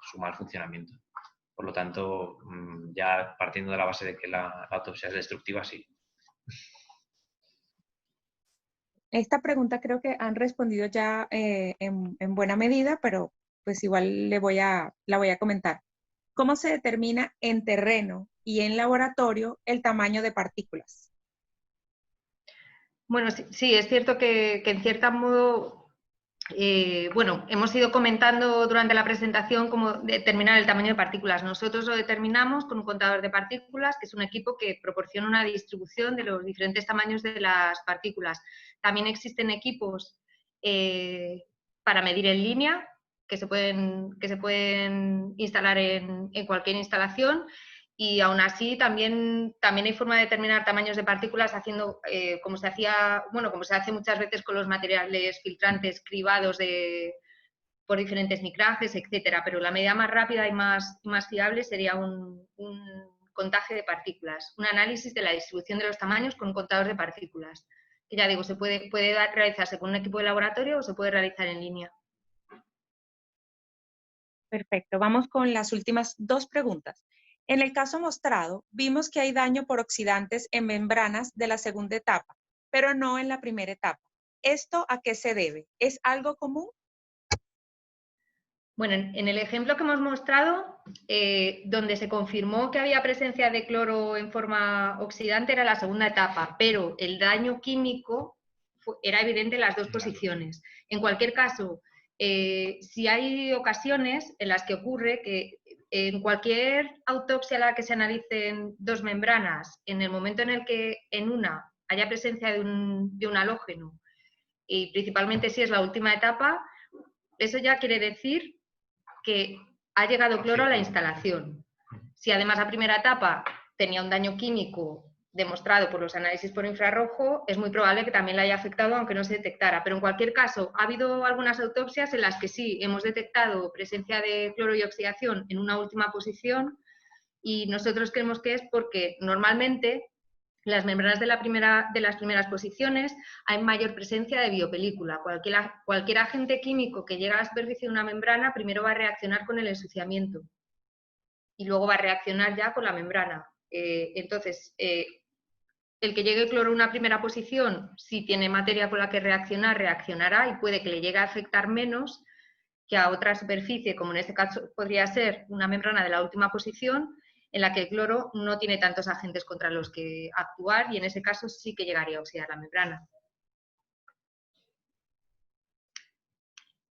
[SPEAKER 4] su mal funcionamiento. Por lo tanto, ya partiendo de la base de que la autopsia es destructiva, sí.
[SPEAKER 2] Esta pregunta creo que han respondido ya en buena medida, pero pues igual la voy a comentar. ¿Cómo se determina en terreno y en laboratorio el tamaño de partículas?
[SPEAKER 3] Bueno, sí, es cierto que en cierto modo, hemos ido comentando durante la presentación cómo determinar el tamaño de partículas. Nosotros lo determinamos con un contador de partículas, que es un equipo que proporciona una distribución de los diferentes tamaños de las partículas. También existen equipos para medir en línea, que se pueden instalar en cualquier instalación. Y aún así también hay forma de determinar tamaños de partículas haciendo como se hace muchas veces con los materiales filtrantes cribados por diferentes micrajes, etcétera. Pero la medida más rápida y más fiable sería un contaje de partículas, un análisis de la distribución de los tamaños con un contador de partículas. Que ya digo, puede realizarse con un equipo de laboratorio o se puede realizar en línea.
[SPEAKER 2] Perfecto, vamos con las últimas 2 preguntas. En el caso mostrado, vimos que hay daño por oxidantes en membranas de la segunda etapa, pero no en la primera etapa. ¿Esto a qué se debe? ¿Es algo común?
[SPEAKER 3] Bueno, en el ejemplo que hemos mostrado, donde se confirmó que había presencia de cloro en forma oxidante era la segunda etapa, pero el daño químico era evidente en las 2 posiciones. En cualquier caso, si hay ocasiones en las que ocurre que en cualquier autopsia en la que se analicen 2 membranas, en el momento en el que en una haya presencia de un halógeno, y principalmente si es la última etapa, eso ya quiere decir que ha llegado cloro a la instalación. Si además la primera etapa tenía un daño químico demostrado por los análisis por infrarrojo, es muy probable que también le haya afectado aunque no se detectara. Pero en cualquier caso, ha habido algunas autopsias en las que sí hemos detectado presencia de cloro y oxidación en una última posición, y nosotros creemos que es porque normalmente las membranas de las primeras posiciones hay mayor presencia de biopelícula. Cualquier agente químico que llega a la superficie de una membrana primero va a reaccionar con el ensuciamiento y luego va a reaccionar ya con la membrana. Entonces, el que llegue cloro a una primera posición, si tiene materia con la que reaccionar, reaccionará y puede que le llegue a afectar menos que a otra superficie, como en este caso podría ser una membrana de la última posición, en la que el cloro no tiene tantos agentes contra los que actuar y en ese caso sí que llegaría a oxidar la membrana.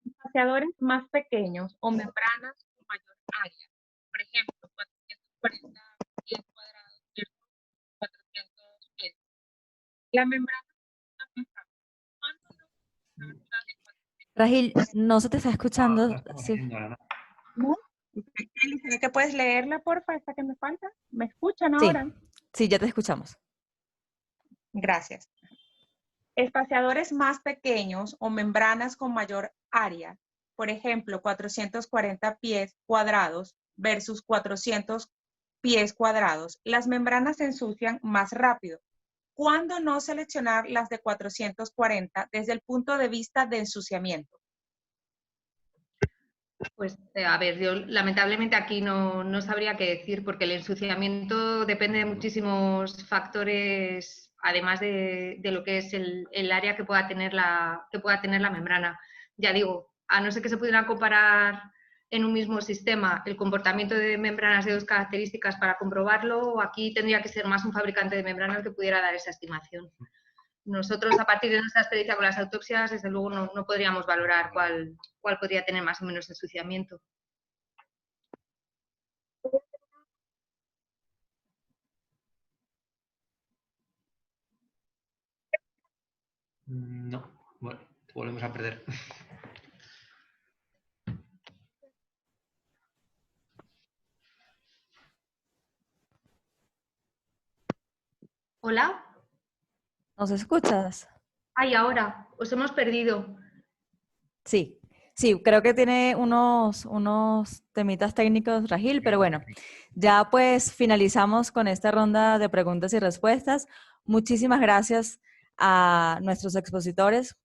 [SPEAKER 2] Espaciadores más pequeños o membranas con mayor área. Por ejemplo, 440 pies cuadrados versus 400 pies. La membrana
[SPEAKER 5] Rahil, no se te está escuchando.
[SPEAKER 4] No estamos
[SPEAKER 5] Sí.
[SPEAKER 4] haciendo nada.
[SPEAKER 2] ¿no? Eli, ¿será que puedes leerla, porfa, esta que me falta? ¿Me escuchan
[SPEAKER 5] Sí,
[SPEAKER 2] ahora?
[SPEAKER 5] sí, ya te escuchamos.
[SPEAKER 2] Gracias. Espaciadores más pequeños o membranas con mayor área, por ejemplo, 440 pies cuadrados versus 400 pies cuadrados, las membranas se ensucian más rápido. ¿Cuándo no seleccionar las de 440 desde el punto de vista de ensuciamiento?
[SPEAKER 3] Pues, a ver, yo lamentablemente aquí no sabría qué decir, porque el ensuciamiento depende de muchísimos factores, además de lo que es el área que pueda tener la membrana. Ya digo, a no ser que se pudieran comparar en un mismo sistema el comportamiento de membranas de dos características para comprobarlo, aquí tendría que ser más un fabricante de membranas el que pudiera dar esa estimación. Nosotros, a partir de nuestra experiencia con las autopsias, desde luego no podríamos valorar cuál podría tener más o menos ensuciamiento.
[SPEAKER 4] No, bueno, volvemos a perder.
[SPEAKER 3] ¿Hola?
[SPEAKER 5] ¿Nos escuchas?
[SPEAKER 3] Ay, ahora, os hemos perdido.
[SPEAKER 5] Sí, sí, creo que tiene unos temitas técnicos, Rahil, pero bueno, ya pues finalizamos con esta ronda de preguntas y respuestas. Muchísimas gracias a nuestros expositores,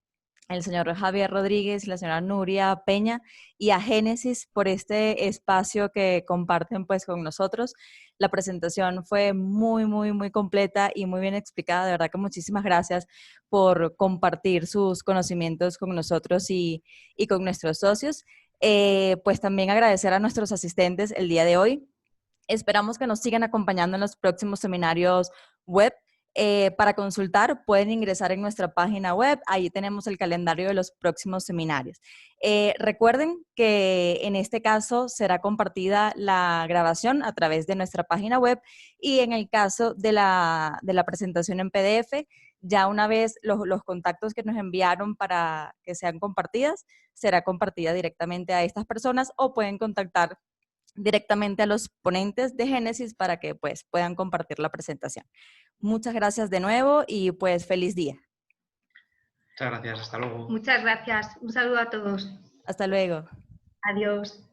[SPEAKER 5] el señor Javier Rodríguez y la señora Nuria Peña, y a Génesis por este espacio que comparten pues con nosotros. La presentación fue muy, muy, muy completa y muy bien explicada. De verdad que muchísimas gracias por compartir sus conocimientos con nosotros y con nuestros socios. Pues también agradecer a nuestros asistentes el día de hoy. Esperamos que nos sigan acompañando en los próximos seminarios web. Para consultar, pueden ingresar en nuestra página web. Ahí tenemos el calendario de los próximos seminarios. Recuerden que en este caso será compartida la grabación a través de nuestra página web, y en el caso de la presentación en PDF, ya una vez los contactos que nos enviaron para que sean compartidas, será compartida directamente a estas personas, o pueden contactar directamente a los ponentes de Génesis para que pues puedan compartir la presentación. Muchas gracias de nuevo y pues feliz día.
[SPEAKER 4] Muchas gracias, hasta luego.
[SPEAKER 3] Muchas gracias. Un saludo a todos.
[SPEAKER 5] Hasta luego.
[SPEAKER 3] Adiós.